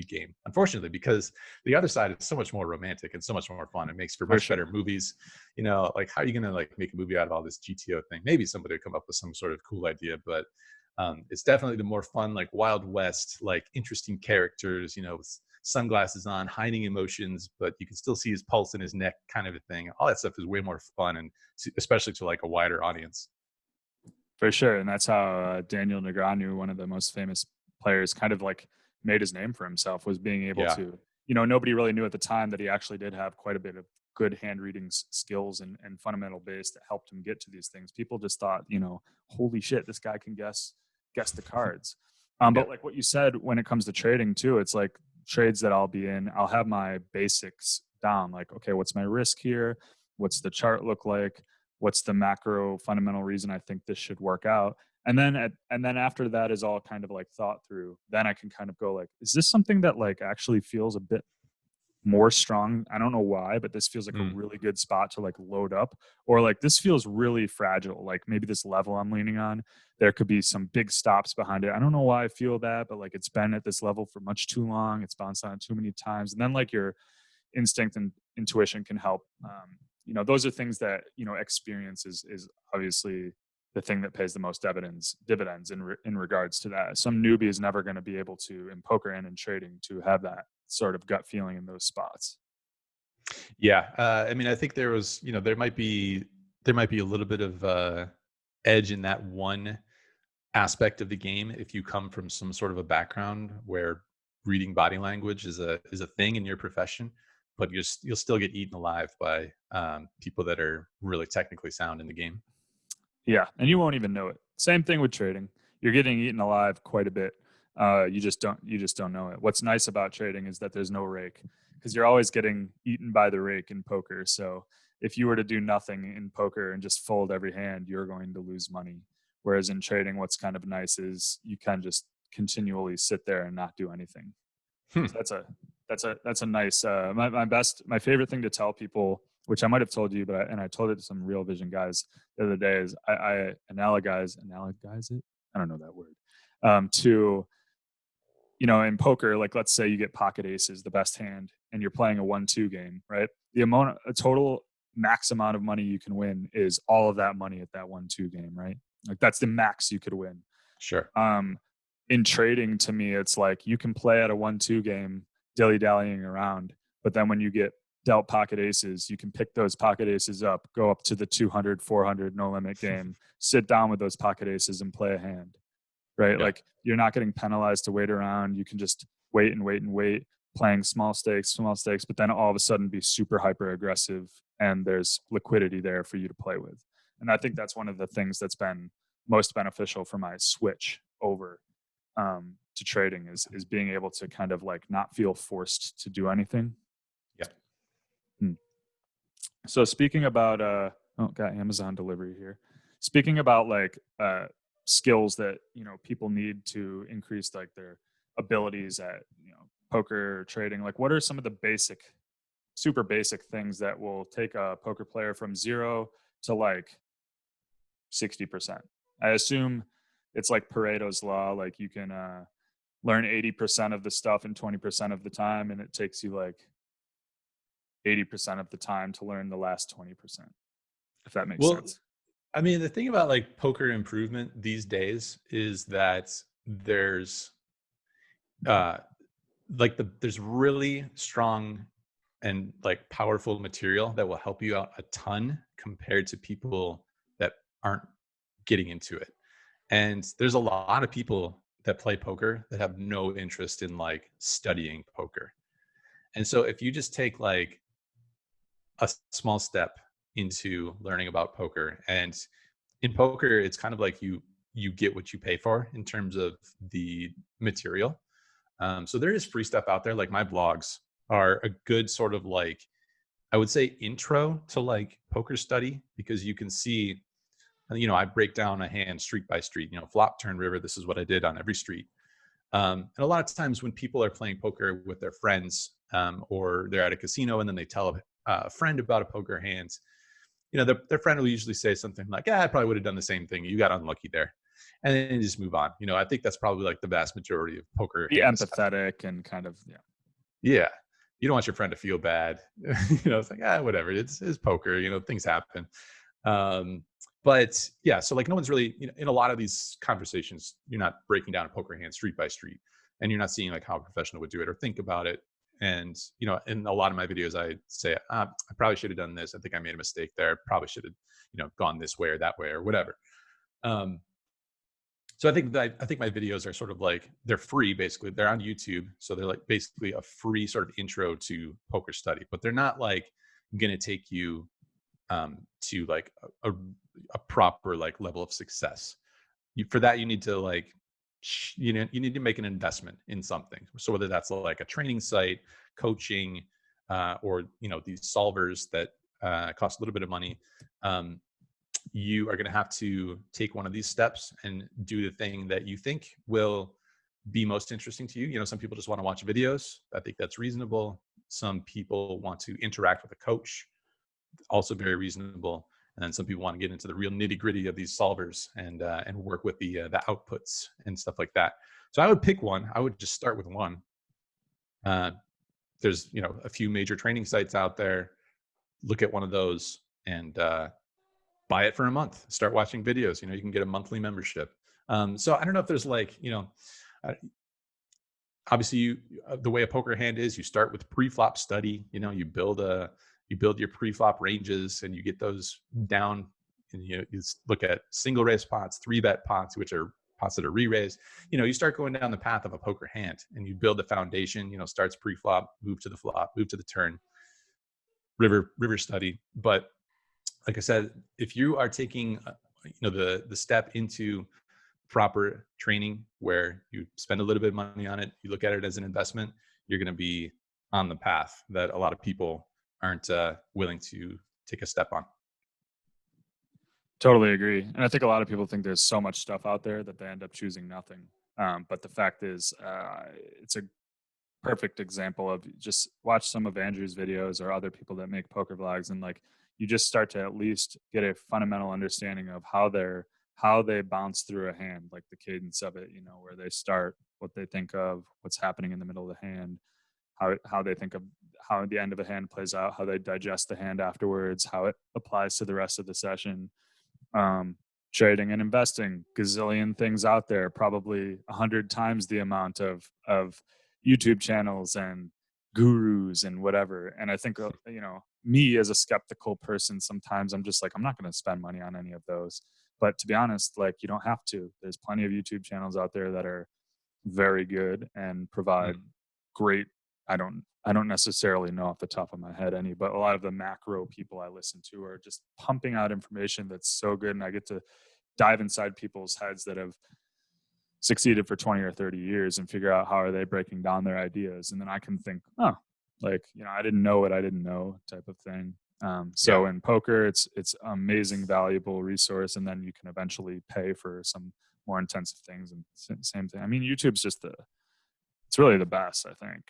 game. Unfortunately, because the other side is so much more romantic and so much more fun. It makes for For much sure. better movies. Like, how are you gonna like make a movie out of all this GTO thing? Maybe somebody would come up with some sort of cool idea, but it's definitely the more fun, like Wild West, like interesting characters, with sunglasses on, hiding emotions, but you can still see his pulse in his neck, kind of a thing. All that stuff is way more fun, and especially to like a wider audience. For sure. And that's how Daniel Negreanu, one of the most famous players, kind of like made his name for himself, was being able Yeah. to, nobody really knew at the time that he actually did have quite a bit of good hand reading skills and fundamental base that helped him get to these things. People just thought, holy shit, this guy can guess the cards. Yeah. But like what you said, when it comes to trading too, it's like trades that I'll be in, I'll have my basics down. Like, okay, what's my risk here? What's the chart look like? What's the macro fundamental reason I think this should work out? And then after that is all kind of like thought through, then I can kind of go like, is this something that like actually feels a bit more strong? I don't know why, but this feels like a Mm. really good spot to like load up, or like this feels really fragile. Like maybe this level I'm leaning on, there could be some big stops behind it. I don't know why I feel that, but like it's been at this level for much too long. It's bounced on too many times. And then like your instinct and intuition can help. Those are things that experience is obviously the thing that pays the most dividends in regards to that. Some newbie is never going to be able to, in poker and in trading, to have that sort of gut feeling in those spots. Yeah. I mean, I think there might be a little bit of edge in that one aspect of the game if you come from some sort of a background where reading body language is a thing in your profession, but you'll still get eaten alive by people that are really technically sound in the game. Yeah, and you won't even know it. Same thing with trading. You're getting eaten alive quite a bit. You just don't know it. What's nice about trading is that there's no rake, because you're always getting eaten by the rake in poker. So if you were to do nothing in poker and just fold every hand, you're going to lose money. Whereas in trading, what's kind of nice is you can just continually sit there and not do anything. Hmm. So that's a nice my favorite thing to tell people, which I might have told you, but I told it to some Real Vision guys the other day, is I analogize it. I don't know that word. To in poker, like let's say you get pocket aces, the best hand, and you're playing a 1-2 game, right? A total max amount of money you can win is all of that money at that 1-2 game, right? Like that's the max you could win. Sure. In trading, to me, it's like you can play at a 1-2 game dilly-dallying around, but then when you get dealt pocket aces, you can pick those pocket aces up, go up to the 200, 400 no limit game, sit down with those pocket aces and play a hand, right? Yeah. Like you're not getting penalized to wait around. You can just wait and wait and wait, playing small stakes, but then all of a sudden be super hyper aggressive, and there's liquidity there for you to play with. And I think that's one of the things that's been most beneficial for my switch over to trading is being able to kind of like not feel forced to do anything. Yeah. So speaking about got Amazon delivery here. Speaking about like skills that people need to increase like their abilities at poker or trading, like what are some of the super basic things that will take a poker player from 0 to like 60%? I assume it's like Pareto's law, like you can learn 80% of the stuff in 20% of the time, and it takes you like 80% of the time to learn the last 20%, if that makes Well, sense. I mean, the thing about like poker improvement these days is that there's uh there's really strong and like powerful material that will help you out a ton compared to people that aren't getting into it. And there's a lot of people that play poker that have no interest in like studying poker. And so if you just take like a small step into learning about poker. And in poker, it's kind of like you get what you pay for in terms of the material. So there is free stuff out there. Like my blogs are a good sort of like, I would say, intro to like poker study, because you can see, I break down a hand street by street, flop, turn, river. This is what I did on every street. And a lot of times when people are playing poker with their friends, or they're at a casino and then they tell a friend about a poker hand, their friend will usually say something like, "Yeah, I probably would have done the same thing. You got unlucky there," and then just move on. I think that's probably like the vast majority of poker Be hand discussion. empathetic and kind of, yeah. Yeah, you don't want your friend to feel bad. It's like, whatever. It's poker. Things happen. Um, but yeah, so like no one's really, in a lot of these conversations, you're not breaking down a poker hand street by street, and you're not seeing like how a professional would do it or think about it. And in a lot of my videos, I say, I probably should have done this. I think I made a mistake there. Probably should have, gone this way or that way or whatever. So I think my videos are sort of like, they're free, basically. They're on YouTube, so they're like basically a free sort of intro to poker study. But they're not like going to take you to like a proper like level of success. For that, you need to like, you need to make an investment in something. So whether that's like a training site, coaching, or these solvers that cost a little bit of money, you are going to have to take one of these steps and do the thing that you think will be most interesting to you. Some people just want to watch videos. I think that's reasonable. Some people want to interact with a coach, also very reasonable. And then some people want to get into the real nitty gritty of these solvers and work with the outputs and stuff like that. So I would pick one. I would just start with one. There's a few major training sites out there. Look at one of those and buy it for a month. Start watching videos. You can get a monthly membership. So I don't know if there's like, obviously the way a poker hand is, you start with pre-flop study. You build your pre-flop ranges and you get those down, and you look at single raise pots, 3-bet pots, which are pots that are re-raised. You start going down the path of a poker hand and you build the foundation. Starts pre-flop, move to the flop, move to the turn, river study. But like I said, if you are taking the step into proper training where you spend a little bit of money on it, you look at it as an investment, you're going to be on the path that a lot of people aren't willing to take a step on. Totally agree. And I think a lot of people think there's so much stuff out there that they end up choosing nothing. But the fact is, it's a perfect example of just watch some of Andrew's videos or other people that make poker vlogs, and like you just start to at least get a fundamental understanding of how they bounce through a hand, like the cadence of it, where they start, what they think of, what's happening in the middle of the hand, how they think of how the end of a hand plays out, how they digest the hand afterwards, how it applies to the rest of the session. Trading and investing, gazillion things out there, probably 100 times the amount of YouTube channels and gurus and whatever. And I think, me as a skeptical person, sometimes I'm just like, I'm not going to spend money on any of those. But to be honest, like, you don't have to. There's plenty of YouTube channels out there that are very good and provide great. I don't necessarily know off the top of my head any, but a lot of the macro people I listen to are just pumping out information that's so good, and I get to dive inside people's heads that have succeeded for 20 or 30 years and figure out how are they breaking down their ideas, and then I can think, I didn't know what I didn't know, type of thing. In poker, it's amazing, valuable resource, and then you can eventually pay for some more intensive things. And same thing. I mean, YouTube's just it's really the best, I think.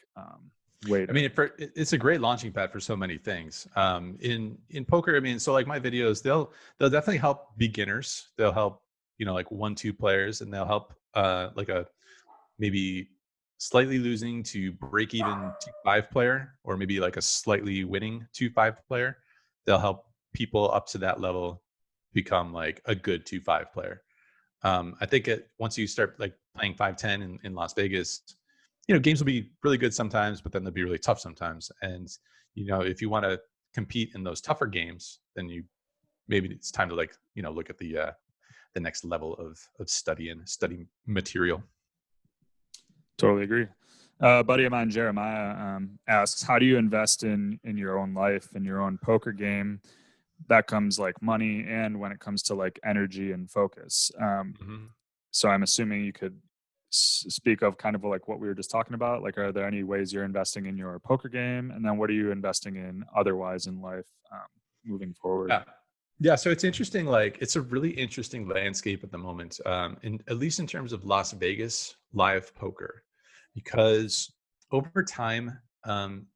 It's a great launching pad for so many things. In poker, so like my videos, they'll definitely help beginners. They'll help, like 1-2 players, and they'll help like a maybe slightly losing to break even 2-5 player, or maybe like a slightly winning 2-5 player. They'll help people up to that level become like a good 2-5 player. I think once you start like playing 5-10 in Las Vegas, games will be really good sometimes, but then they'll be really tough sometimes. And, if you want to compete in those tougher games, then maybe it's time to like, look at the next level of study and study material. Totally agree. A buddy of mine, Jeremiah, asks, how do you invest in your own life, in your own poker game? That comes like money, and when it comes to like energy and focus. Mhm. So I'm assuming you could speak of kind of like what we were just talking about. Like, are there any ways you're investing in your poker game? And then what are you investing in otherwise in life moving forward? Yeah. Yeah, so it's interesting. Like, it's a really interesting landscape at the moment, in at least in terms of Las Vegas live poker, because over time,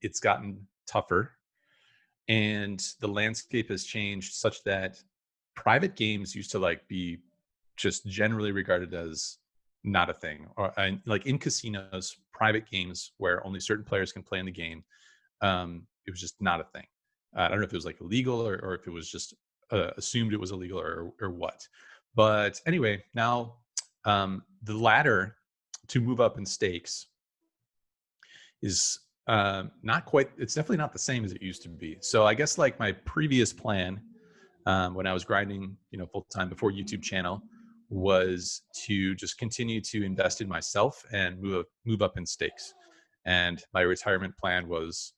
it's gotten tougher, and the landscape has changed such that private games used to like be just generally regarded as not a thing, or and like in casinos, private games where only certain players can play in the game, it was just not a thing. I don't know if it was like illegal, or if it was just assumed it was illegal, or what. But anyway, now the ladder to move up in stakes is not quite. It's definitely not the same as it used to be. So I guess like my previous plan, when I was grinding, full time before YouTube channel, was to just continue to invest in myself and move up in stakes. And my retirement plan was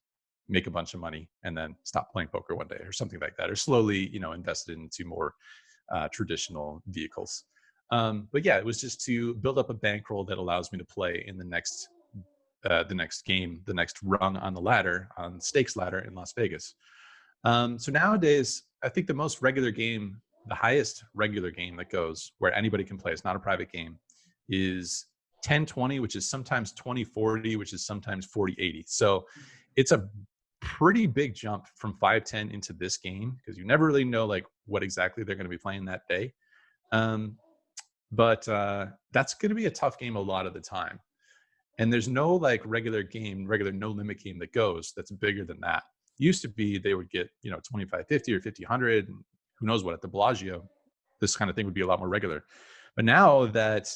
make a bunch of money and then stop playing poker one day or something like that, or slowly, invest into more traditional vehicles. But yeah, it was just to build up a bankroll that allows me to play in the next game, the next rung on the ladder, on the stakes ladder in Las Vegas. So nowadays, I think the most regular game, the highest regular game that goes where anybody can play, it's not a private game, is 10-20, which is sometimes 20-40, which is sometimes 40-80. So it's a pretty big jump from 5-10 into this game, because you never really know like what exactly they're going to be playing that day. Um, but that's going to be a tough game a lot of the time. And there's no like regular no limit game that goes that's bigger than that. Used to be they would get 25-50 or 50-100, and who knows what at the Bellagio. This kind of thing would be a lot more regular. But now that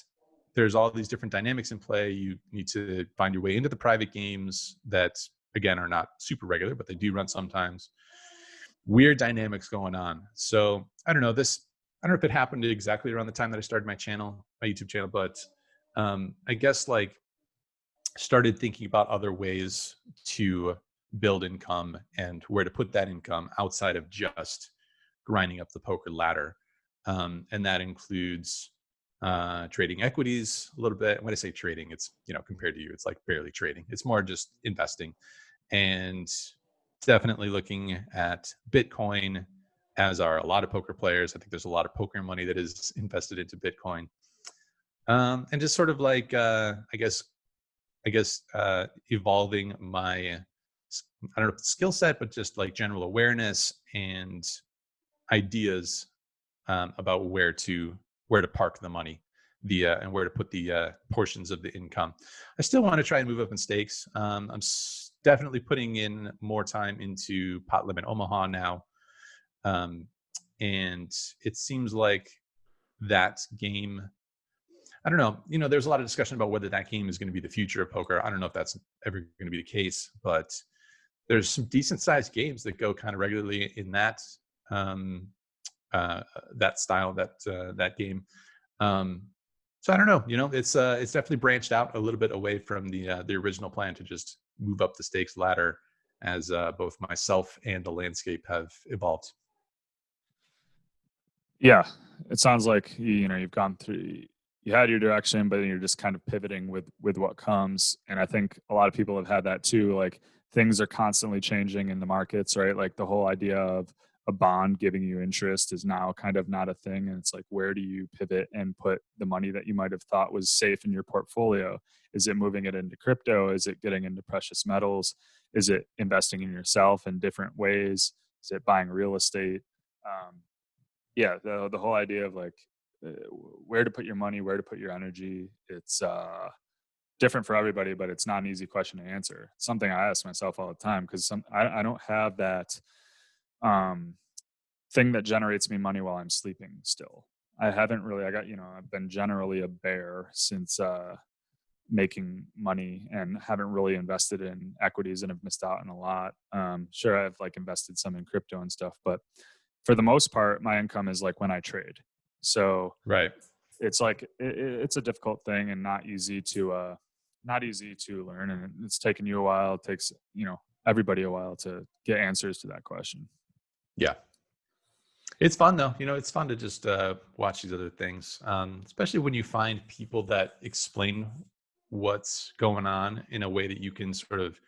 there's all these different dynamics in play, you need to find your way into the private games that again are not super regular, but they do run sometimes. Weird dynamics going on. So I don't know this. I don't know if it happened exactly around the time that I started my YouTube channel, but I guess like started thinking about other ways to build income and where to put that income outside of just grinding up the poker ladder. And that includes trading equities a little bit. When I say trading, it's, compared to you, it's like barely trading. It's more just investing, and definitely looking at Bitcoin, as are a lot of poker players. I think there's a lot of poker money that is invested into Bitcoin. And just sort of like, evolving my, I don't know, skill set, but just like general awareness and ideas about where to park the money, and where to put the portions of the income. I still want to try and move up in stakes. I'm definitely putting in more time into Pot Limit Omaha now, and it seems like that game, I don't know. There's a lot of discussion about whether that game is going to be the future of poker. I don't know if that's ever going to be the case, but there's some decent sized games that go kind of regularly in um, that style, that game. Um, so I don't know. It's definitely branched out a little bit away from the original plan to just move up the stakes ladder, as both myself and the landscape have evolved. Yeah, it sounds like you've gone through, you had your direction, but then you're just kind of pivoting with what comes. And I think a lot of people have had that too. Like, things are constantly changing in the markets, right? Like, the whole idea of a bond giving you interest is now kind of not a thing. And it's like, where do you pivot and put the money that you might have thought was safe in your portfolio? Is it moving it into crypto? Is it getting into precious metals? Is it investing in yourself in different ways? Is it buying real estate? Yeah, the whole idea of like, where to put your money, where to put your energy, it's different for everybody, but it's not an easy question to answer. It's something I ask myself all the time, because I don't have that um thing that generates me money while I'm sleeping still. I haven't really, I've been generally a bear since making money, and haven't really invested in equities, and have missed out on a lot. Sure, I've like invested some in crypto and stuff, but for the most part, my income is like when I trade. So Right. it's like it's a difficult thing and not easy to not easy to learn, and it's taken you a while. It takes, everybody a while to get answers to that question. Yeah. It's fun though. It's fun to just watch these other things, especially when you find people that explain what's going on in a way that you can sort of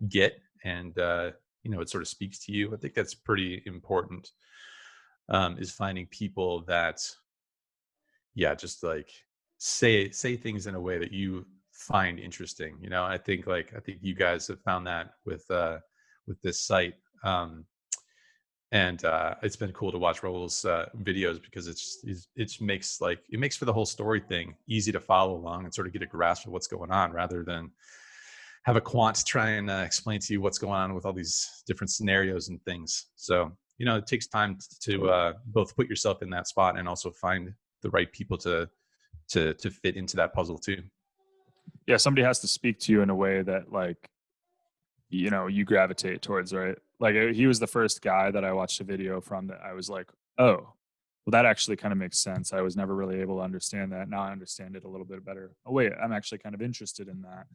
get, and it sort of speaks to you. I think that's pretty important. Is finding people that, yeah, just like say things in a way that you find interesting. I think you guys have found that with this site. And it's been cool to watch Raul's videos, because it makes for the whole story thing easy to follow along and sort of get a grasp of what's going on, rather than have a quant try and explain to you what's going on with all these different scenarios and things. So it takes time to both put yourself in that spot and also find the right people to fit into that puzzle too. Yeah, somebody has to speak to you in a way that, like, you gravitate towards, right? Like, he was the first guy that I watched a video from that I was like, oh, well, that actually kind of makes sense. I was never really able to understand that. Now I understand it a little bit better. Oh, wait, I'm actually kind of interested in that.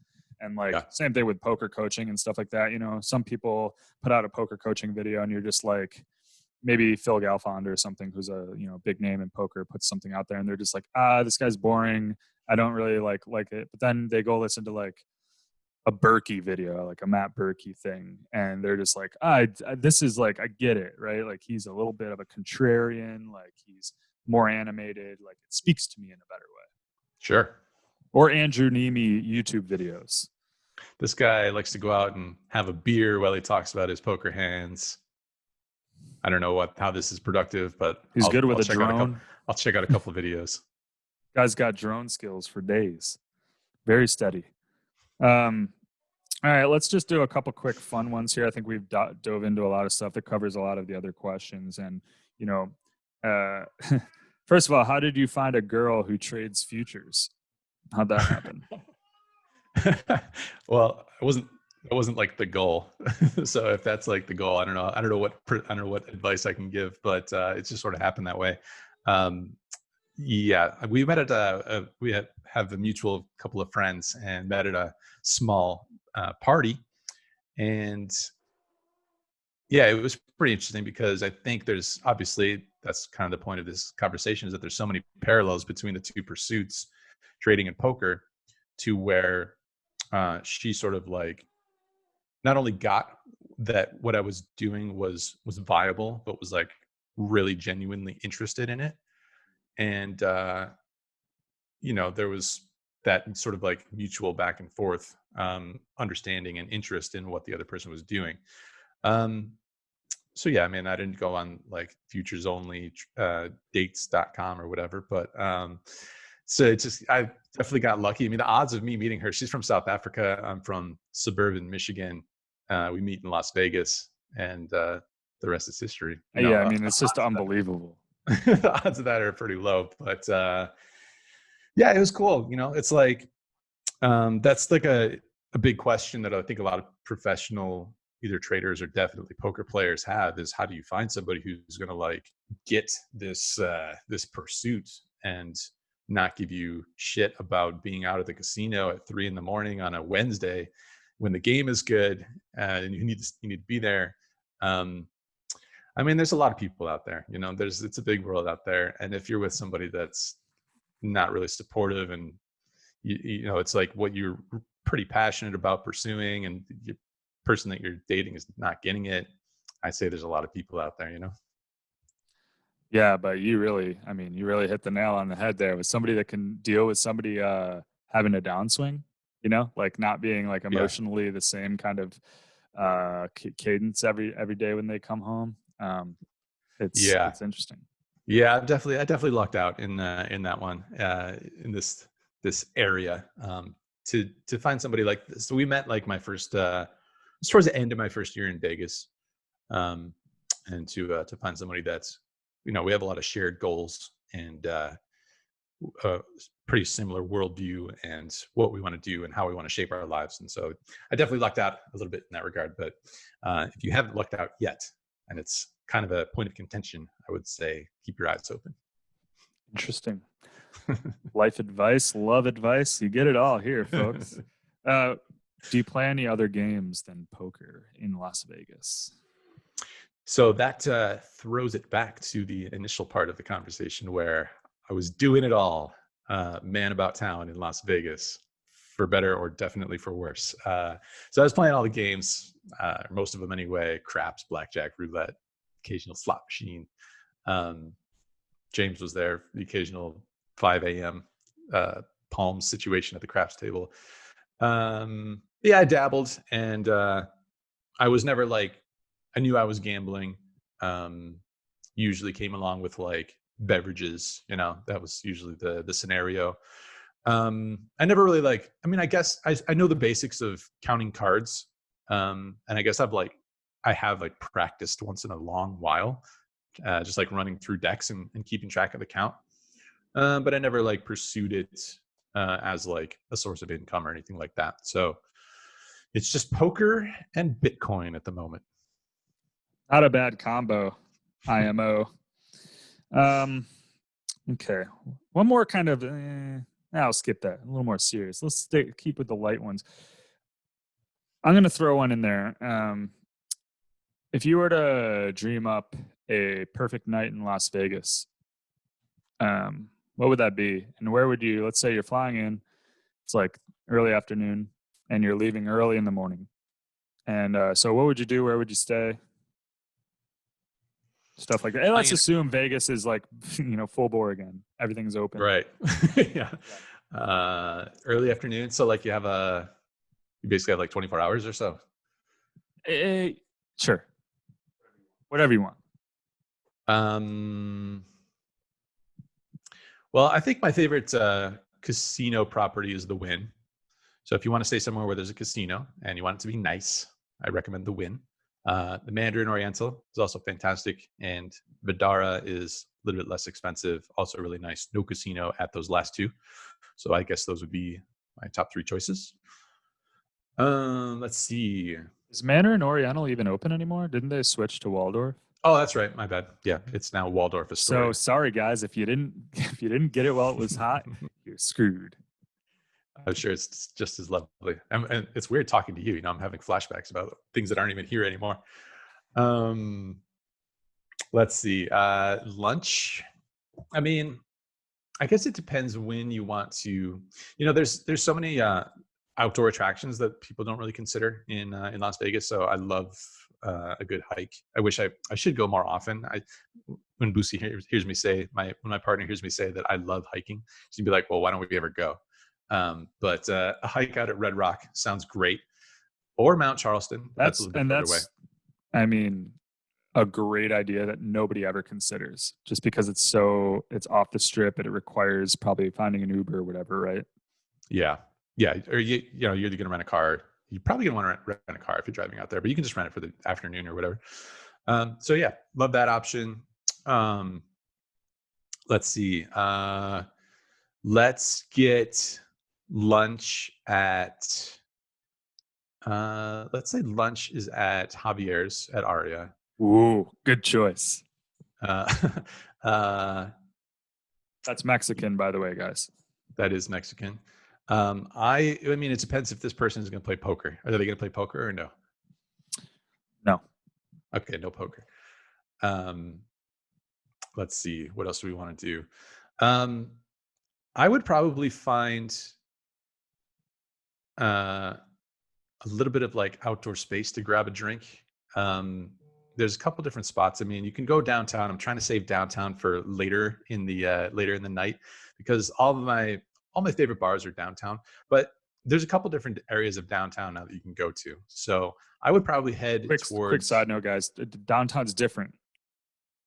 And like, Yeah. same thing with poker coaching and stuff like that. Some people put out a poker coaching video and you're just like, maybe Phil Galfond or something, who's a big name in poker, puts something out there and they're just like, this guy's boring. I don't really like it. But then they go listen to like a Berkey video, like a Matt Berkey thing, and they're just like, this is like, I get it, right? Like, he's a little bit of a contrarian, like he's more animated, like it speaks to me in a better way. Sure. Or Andrew Neeme YouTube videos. This guy likes to go out and have a beer while he talks about his poker hands. I don't know how this is productive, but he's good with a drone. I'll check out a couple of videos. Guy's got drone skills for days. Very steady. All right, let's just do a couple quick fun ones here. I think we've dove into a lot of stuff that covers a lot of the other questions. And, first of all, how did you find a girl who trades futures? How'd that happen? Well, it wasn't like the goal. So if that's like the goal, I don't know what advice I can give, but it just sort of happened that way. Yeah, we met at we have a mutual couple of friends and met at a small party, and yeah, it was pretty interesting, because I think there's obviously, that's kind of the point of this conversation, is that there's so many parallels between the two pursuits, trading and poker, to where she sort of like not only got that what I was doing was viable, but was like really genuinely interested in it. And there was that sort of like mutual back and forth understanding and interest in what the other person was doing. So yeah, I mean, I didn't go on like futures only dates.com or whatever, but so it's just, I definitely got lucky. I mean, the odds of me meeting her, she's from South Africa, I'm from suburban Michigan. We meet in Las Vegas, and the rest is history. Yeah, I mean, it's just unbelievable. The odds of that are pretty low, but yeah, it was cool. It's like that's like a big question that I think a lot of professional either traders or definitely poker players have, is how do you find somebody who's going to like get this this pursuit and not give you shit about being out at the casino at 3 a.m. on a Wednesday when the game is good and you need to be there. I mean, there's a lot of people out there, it's a big world out there. And if you're with somebody that's not really supportive, and it's like what you're pretty passionate about pursuing, and the person that you're dating is not getting it, I say there's a lot of people out there, Yeah, but you really hit the nail on the head there, with somebody that can deal with somebody having a downswing, like not being like emotionally the same kind of cadence every day when they come home. It's interesting. Yeah, I definitely lucked out in that one, in this area, to find somebody like this. So we met like my first, towards the end of my first year in Vegas, and to find somebody that's, we have a lot of shared goals and pretty similar worldview and what we want to do and how we want to shape our lives. And so I definitely lucked out a little bit in that regard. But if you haven't lucked out yet, and it's kind of a point of contention, I would say keep your eyes open. Interesting. Life advice, love advice, you get it all here, folks. Do you play any other games than poker in Las Vegas? So that throws it back to the initial part of the conversation where I was doing it all, man about town in Las Vegas, for better or definitely for worse. So I was playing all the games, most of them anyway: craps, blackjack, roulette, occasional slot machine. Um, James was there, the occasional 5 a.m. Palm situation at the craps table. Yeah, I dabbled, and I was never like, I knew I was gambling. Um, Usually came along with like beverages, that was usually the scenario. I never really like, I mean, I guess I know the basics of counting cards. And I guess I have like practiced once in a long while, just like running through decks and keeping track of the count. But I never like pursued it as like a source of income or anything like that. So it's just poker and Bitcoin at the moment. Not a bad combo, IMO. Okay. One more kind of, I'll skip that. A little more serious. Let's keep with the light ones. I'm going to throw one in there. If you were to dream up a perfect night in Las Vegas, what would that be? And where would you, let's say you're flying in, it's like early afternoon and you're leaving early in the morning. And so what would you do? Where would you stay? Stuff like that. And let's assume Vegas is like, full bore again. Everything's open. Right. Yeah. Early afternoon. So like you basically have like 24 hours or so. Sure. Whatever you want. Well, I think my favorite casino property is the Wynn. So if you want to stay somewhere where there's a casino and you want it to be nice, I recommend the Wynn. The Mandarin Oriental is also fantastic, and Vidara is a little bit less expensive, also really nice. No casino at those last two. So I guess those would be my top three choices. Let's see. Is Mandarin Oriental even open anymore? Didn't they switch to Waldorf? Oh, that's right. My bad. Yeah, it's now Waldorf Astoria. So sorry, guys, if you didn't get it while it was hot, you're screwed. I'm sure it's just as lovely. And it's weird talking to you. I'm having flashbacks about things that aren't even here anymore. Let's see. Lunch. I mean, I guess it depends when you want to. There's so many outdoor attractions that people don't really consider in Las Vegas. So I love a good hike. I wish I should go more often. When Boosie hears me say, when my partner hears me say that I love hiking, she'd be like, "Well, why don't we ever go?" But a hike out at Red Rock sounds great, or Mount Charleston. That's a little bit further away. I mean, a great idea that nobody ever considers, just because it's off the strip and it requires probably finding an Uber or whatever, right? Yeah. Or you're going to rent a car. You're probably going to want to rent a car if you're driving out there, but you can just rent it for the afternoon or whatever. So yeah, love that option. Let's see. Let's get lunch at. Let's say lunch is at Javier's at Aria. Ooh, good choice. That's Mexican, by the way, guys. That is Mexican. I mean, it depends if this person is going to play poker. Are they going to play poker or no? No. Okay, no poker. Let's see. What else do we want to do? I would probably find a little bit of like outdoor space to grab a drink. There's a couple different spots. I mean, you can go downtown. I'm trying to save downtown for later in the night, because all my favorite bars are downtown. But there's a couple different areas of downtown now that you can go to. So I would probably head towards. Quick side note, guys. Downtown's different.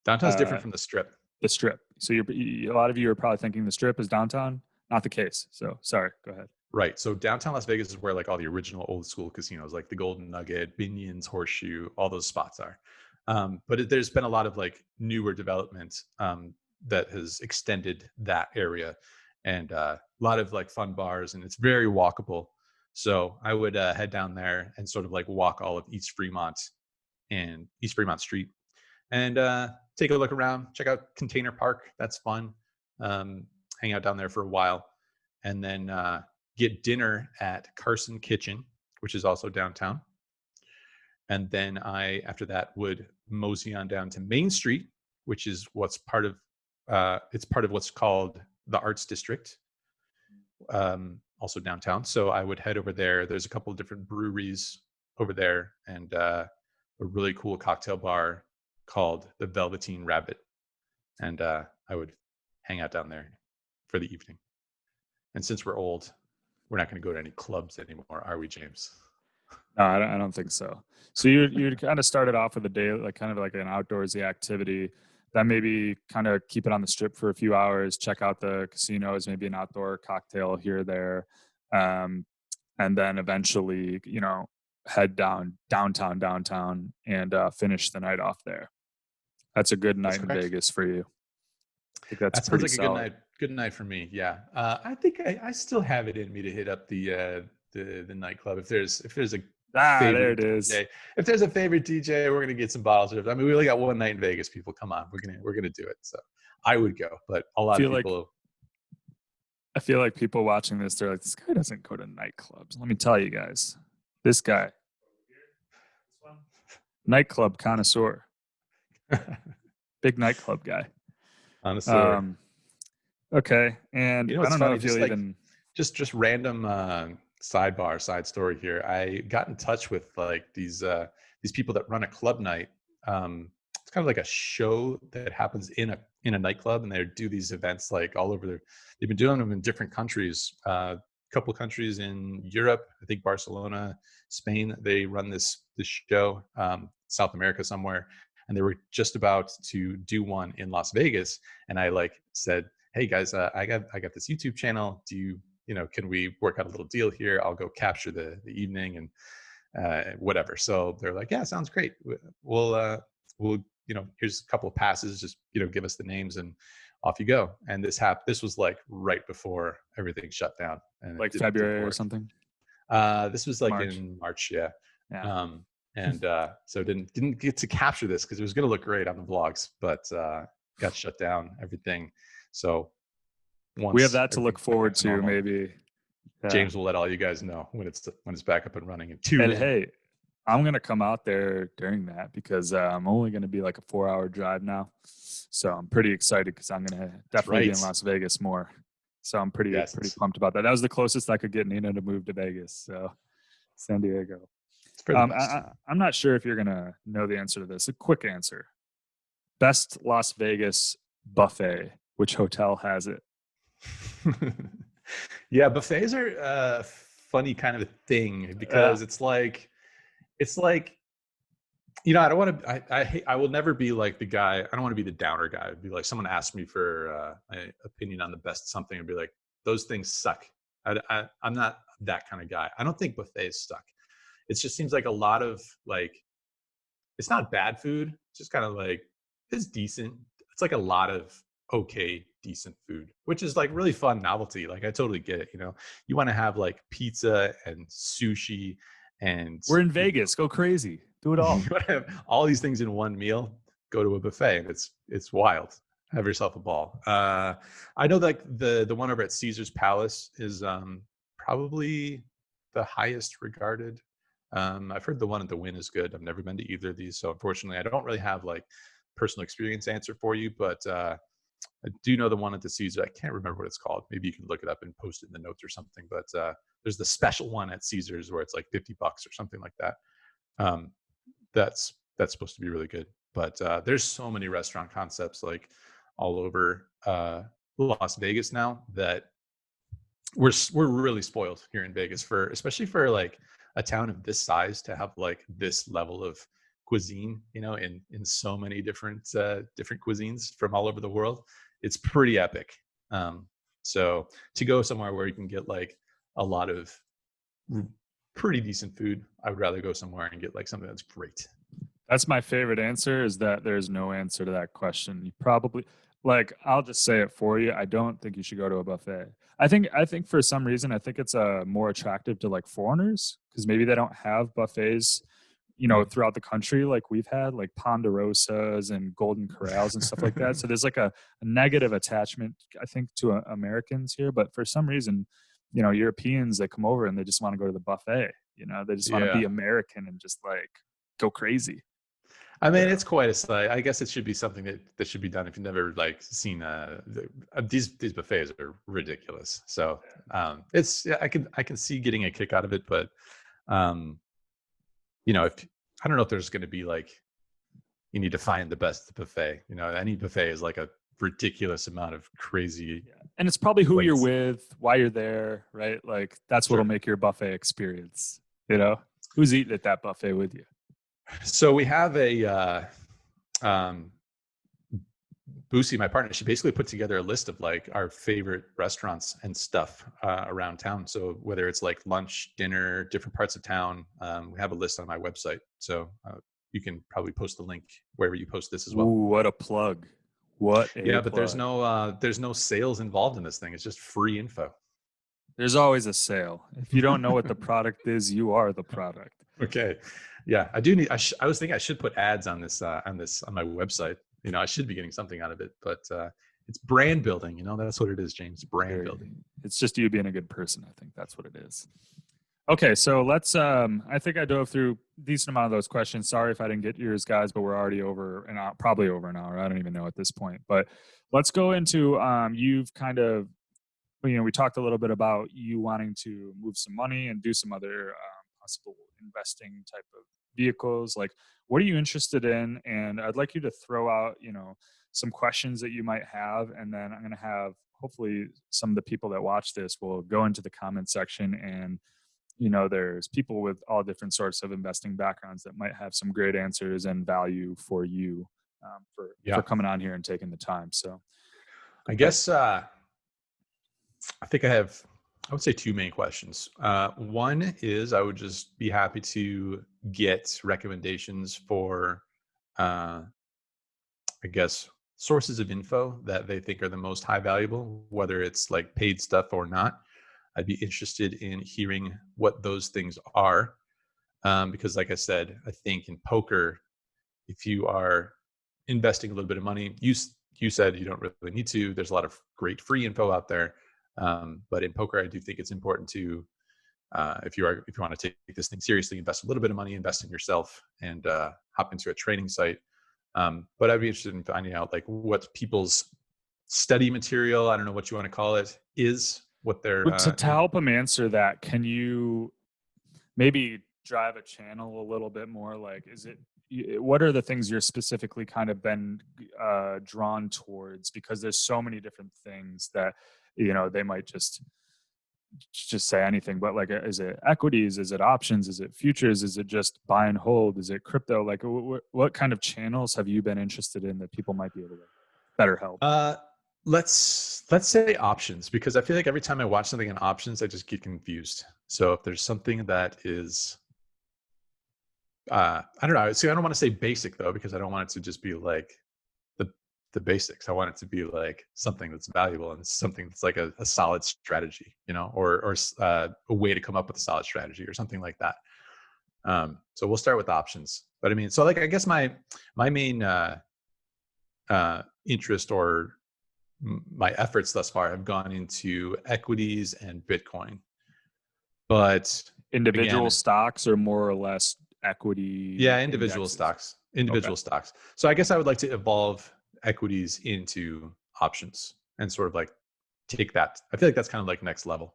Downtown's different from the Strip. The Strip. So a lot of you are probably thinking the Strip is downtown. Not the case. So sorry. Go ahead. Right. So downtown Las Vegas is where like all the original old school casinos, like the Golden Nugget, Binion's, Horseshoe, all those spots are. But there's been a lot of like newer development that has extended that area, and a lot of like fun bars, and it's very walkable. So I would head down there and sort of like walk all of East Fremont and East Fremont Street, and take a look around, check out Container Park. That's fun. Hang out down there for a while, and then get dinner at Carson Kitchen, which is also downtown. And then I, after that, would mosey on down to Main Street, which is what's part of, it's part of what's called the Arts District, also downtown. So I would head over there. There's a couple of different breweries over there, and a really cool cocktail bar called the Velveteen Rabbit. And I would hang out down there for the evening. And since we're old, we're not going to go to any clubs anymore, are we, James? No, I don't think so. So you kind of started off with a day, like kind of like an outdoorsy activity. Then maybe kind of keep it on the strip for a few hours, check out the casinos, maybe an outdoor cocktail here or there, and then eventually, head downtown, and finish the night off there. That's a good night in Vegas for you. I think that's that sounds like solid. a good night. Good night for me. Yeah, I think I still have it in me to hit up the nightclub if there's a there it is. DJ. If there's a favorite DJ, we're gonna get some bottles of it. I mean, we only got one night in Vegas. People, come on, we're gonna do it. So I would go, but a lot of people. I feel like people watching this, they're like, this guy doesn't go to nightclubs. Let me tell you guys, this guy, nightclub connoisseur, big nightclub guy. Honestly. Okay, and I don't know if you'll even just random side story here. I got in touch with like these people that run a club night. It's kind of like a show that happens in a nightclub, and they do these events like all over. They've been doing them in different countries. A couple of countries in Europe, I think Barcelona, Spain. They run this show. South America somewhere, and they were just about to do one in Las Vegas. And I said, hey guys, I got this YouTube channel. Do you can we work out a little deal here? I'll go capture the evening and whatever. So they're like, yeah, sounds great. We'll here's a couple of passes. Just give us the names and off you go. And this was like right before everything shut down, and like February or something. This was like March. In March, yeah. So didn't get to capture this because it was going to look great on the vlogs, but got shut down, everything. So we have that to look forward to. Maybe James will let all you guys know when it's back up and running. And hey, I'm going to come out there during that because I'm only going to be like a 4-hour drive now. So I'm pretty excited because I'm going to definitely be in Las Vegas more. So I'm pretty pumped about that. That was the closest I could get Nina to move to Vegas. So San Diego. I'm not sure if you're going to know the answer to this. A quick answer. Best Las Vegas buffet. Which hotel has it? Yeah, buffets are a funny kind of a thing because it's like I don't want to. I will never be like the guy. I don't want to be the downer guy. It'd be like someone asked me for my opinion on the best something, and be like, those things suck. I'm not that kind of guy. I don't think buffets suck. It just seems like a lot of it's not bad food. It's just kind of like it's decent. It's like a lot of okay, decent food, which is like really fun novelty. Like I totally get it. You want to have like pizza and sushi, and we're in Vegas. Go crazy. Do it all. You want to have all these things in one meal. Go to a buffet, and it's wild. Have yourself a ball. I know that the one over at Caesar's Palace is probably the highest regarded. I've heard the one at the Wynn is good. I've never been to either of these, so unfortunately, I don't really have like personal experience answer for you, but I do know the one at the Caesar. I can't remember what it's called. Maybe you can look it up and post it in the notes or something. But there's the special one at Caesar's where it's like $50 or something like that. That's supposed to be really good. But there's so many restaurant concepts like all over Las Vegas now that we're really spoiled here in Vegas especially for like a town of this size to have like this level of cuisine, in so many different cuisines from all over the world. It's pretty epic. So to go somewhere where you can get like a lot of pretty decent food, I would rather go somewhere and get like something that's great. That's my favorite answer, is that there's no answer to that question. You probably, I'll just say it for you. I don't think you should go to a buffet. I think for some reason, I think it's more attractive to like foreigners because maybe they don't have buffets, throughout the country like we've had, like Ponderosas and Golden Corrals and stuff like that. So there's like a negative attachment, I think, to Americans here. But for some reason, Europeans that come over and they just want to go to the buffet. They just want to be Yeah. American and just like go crazy. I mean, it's quite a sight. I guess it should be something that should be done if you've never like seen these buffets are ridiculous. So it's I can see getting a kick out of it, but um, if I don't know if there's going to be like you need to find the best buffet. Any buffet is like a ridiculous amount of crazy. Yeah. And it's probably who you're weights. with, why you're there, right? Like that's Sure. what'll make your buffet experience. Who's eating at that buffet with you? So we have a Boosie, my partner, she basically put together a list of like our favorite restaurants and stuff around town. So whether it's like lunch, dinner, different parts of town, we have a list on my website. So you can probably post the link wherever you post this as well. Ooh, what a plug. What a Yeah, but plug. there's no sales involved in this thing. It's just free info. There's always a sale. If you don't know what the product is, you are the product. Okay. Yeah, I do need. I was thinking I should put ads on this on my website. I should be getting something out of it, but it's brand building. That's what it is, James. Brand building. It's just you being a good person. I think that's what it is. Okay, so let's. I think I dove through a decent amount of those questions. Sorry if I didn't get yours, guys, but we're already over an hour, probably over an hour. I don't even know at this point. But let's go into. You've kind of, we talked a little bit about you wanting to move some money and do some other possible investing type of vehicles. Like, what are you interested in? And I'd like you to throw out, some questions that you might have, and then I'm going to have hopefully some of the people that watch this will go into the comment section and. There's people with all different sorts of investing backgrounds that might have some great answers and value for you for coming on here and taking the time. So I guess I think I would say two main questions. One is I would just be happy to get recommendations for, I guess, sources of info that they think are the most high valuable, whether it's like paid stuff or not. I'd be interested in hearing what those things are. Because like I said, I think in poker, if you are investing a little bit of money, you said you don't really need to. There's a lot of great free info out there. But in poker, I do think it's important to, if you want to take this thing seriously, invest a little bit of money, invest in yourself, and hop into a training site. But I'd be interested in finding out like what people's study material, I don't know what you want to call it, is. What they're to help them answer that, can you maybe drive a channel a little bit more? Like, what are the things you're specifically kind of been drawn towards? Because there's so many different things that they might just say anything, but like, is it equities? Is it options? Is it futures? Is it just buy and hold? Is it crypto? Like, what kind of channels have you been interested in that people might be able to better help? Let's say options, because I feel like every time I watch something in options, I just get confused. So if there's something that is, I don't know. See, I don't want to say basic though, because I don't want it to just be like the basics. I want it to be like something that's valuable and something that's like a solid strategy, or a way to come up with a solid strategy or something like that. So we'll start with options. But I mean, so like I guess my main interest or my efforts thus far have gone into equities and Bitcoin, but individual stocks or more or less equity. Yeah, individual stocks. So I guess I would like to evolve equities into options and sort of like take that. I feel like that's kind of like next level.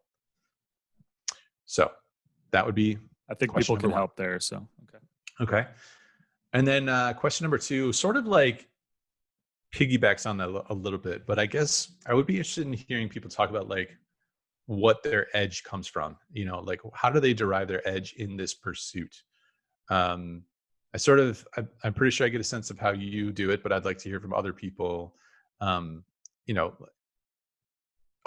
So that would be. I think people can help there. So okay. And then question number two, sort of like piggybacks on that a little bit, but I guess I would be interested in hearing people talk about like what their edge comes from, like how do they derive their edge in this pursuit? I'm pretty sure I get a sense of how you do it, but I'd like to hear from other people. A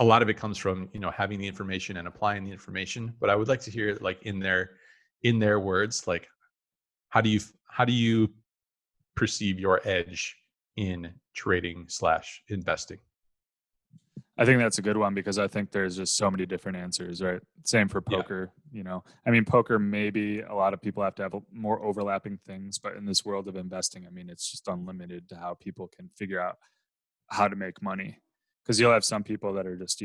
lot of it comes from, having the information and applying the information, but I would like to hear like in their words, like how do you perceive your edge in trading / investing? I think that's a good one, because I think there's just so many different answers, right? Same for poker. I mean, poker, maybe a lot of people have to have more overlapping things, but in this world of investing, I mean, it's just unlimited to how people can figure out how to make money. Because you'll have some people that are just,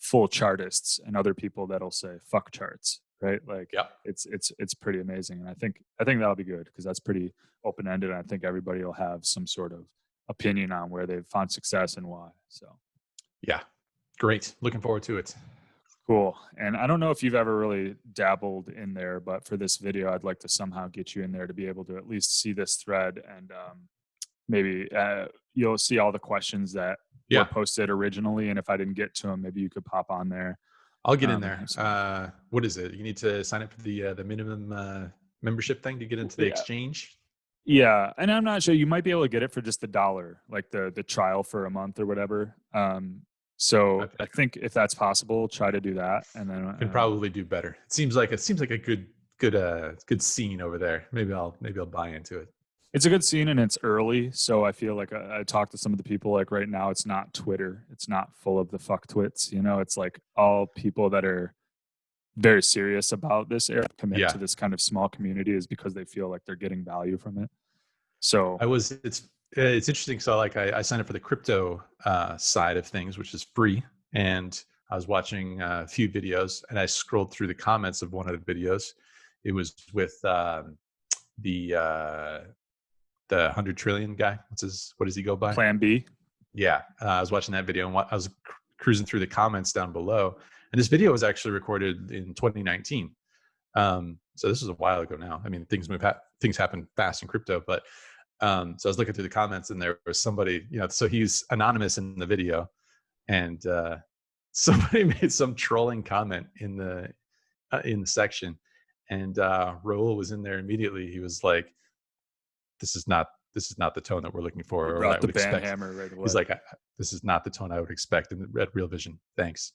full chartists and other people that'll say fuck charts, right? Like Yep. it's pretty amazing. And I think that'll be good because that's pretty open ended. I think everybody will have some sort of opinion on where they've found success and why. So Yeah. Great. Looking forward to it. cool. And I don't know if you've ever really dabbled in there, but for this video, I'd like to somehow get you in there to be able to at least see this thread, and maybe you'll see all the questions that were posted originally. And if I didn't get to them, maybe you could pop on there. I'll get in there. What is it? You need to sign up for the minimum membership thing to get into the exchange. Yeah, and I'm not sure, you might be able to get it for just $1, like the trial for a month or whatever. So I think if that's possible, try to do that, and then can probably do better. It seems like a good scene over there. Maybe I'll buy into it. It's a good scene, and it's early, so I feel like I talked to some of the people, like right now it's not Twitter, it's not full of the fuck twits, you know, it's like all people that are very serious about this area, commit to this kind of small community, is because they feel like they're getting value from it. So it's interesting. So like I signed up for the crypto side of things, which is free. And I was watching a few videos, and I scrolled through the comments of one of the videos. It was with the 100 trillion guy. What does he go by? Plan B. Yeah. I was watching that video, and I was cruising through the comments down below. And this video was actually recorded in 2019. So this was a while ago now. I mean, things happen fast in crypto, but so I was looking through the comments, and there was somebody, you know, so he's anonymous in the video, and somebody made some trolling comment in the section, and Raul was in there immediately. He was like, "This is not the tone that we're looking for." Or brought the band hammer right away. He's like, "This is not the tone I would expect in Red Real Vision. Thanks."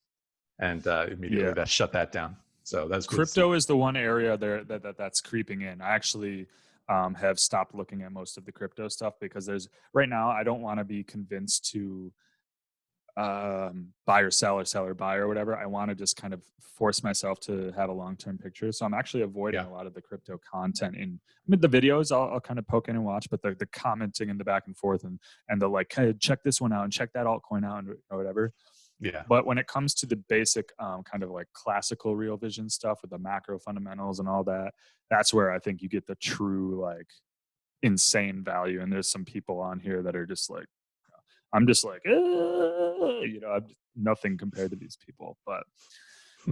And immediately that shut that down. So that's cool. Crypto is the one area there that's creeping in. I actually have stopped looking at most of the crypto stuff because right now I don't want to be convinced to buy or sell, or sell or buy or whatever. I want to just kind of force myself to have a long-term picture. So I'm actually avoiding a lot of the crypto content. The videos I'll kind of poke in and watch, but the commenting and the back and forth and the like, hey, check this one out and check that altcoin out and whatever. Yeah. But when it comes to the basic kind of like classical Real Vision stuff with the macro fundamentals and all that, that's where I think you get the true like insane value. And there's some people on here that are just like, I'm just like, you know, I'm nothing compared to these people. But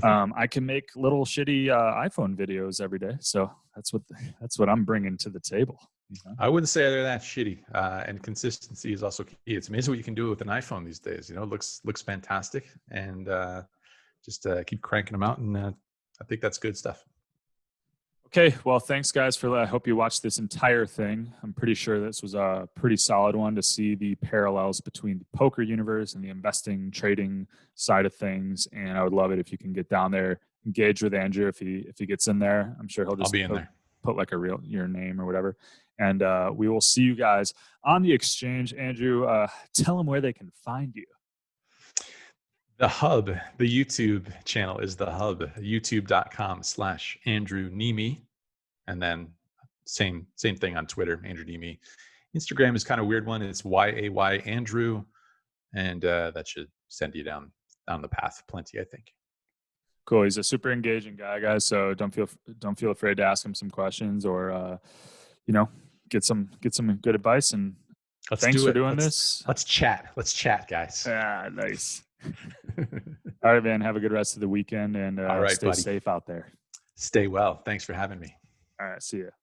I can make little shitty iPhone videos every day, so that's what I'm bringing to the table. You know? I wouldn't say they're that shitty, and consistency is also key. It's amazing what you can do with an iPhone these days. You know, it looks fantastic, and just keep cranking them out, and I think that's good stuff. Okay, well, thanks guys for that. I hope you watched this entire thing. I'm pretty sure this was a pretty solid one to see the parallels between the poker universe and the investing, trading side of things. And I would love it if you can get down there, engage with Andrew if he gets in there. I'm sure he'll just put like your name or whatever. And we will see you guys on the exchange. Andrew, tell them where they can find you. The hub, the YouTube channel is the hub, youtube.com/Andrew Neeme. And then same thing on Twitter, Andrew Neeme. Instagram is kind of a weird one. It's yayandrew. And that should send you down the path plenty, I think. Cool. He's a super engaging guy, guys. So don't feel afraid to ask him some questions, or get some good advice. And thanks for doing this. Let's chat, guys. Ah, nice. All right, man. Have a good rest of the weekend, and all right, stay safe out there. Stay well. Thanks for having me. All right. See ya.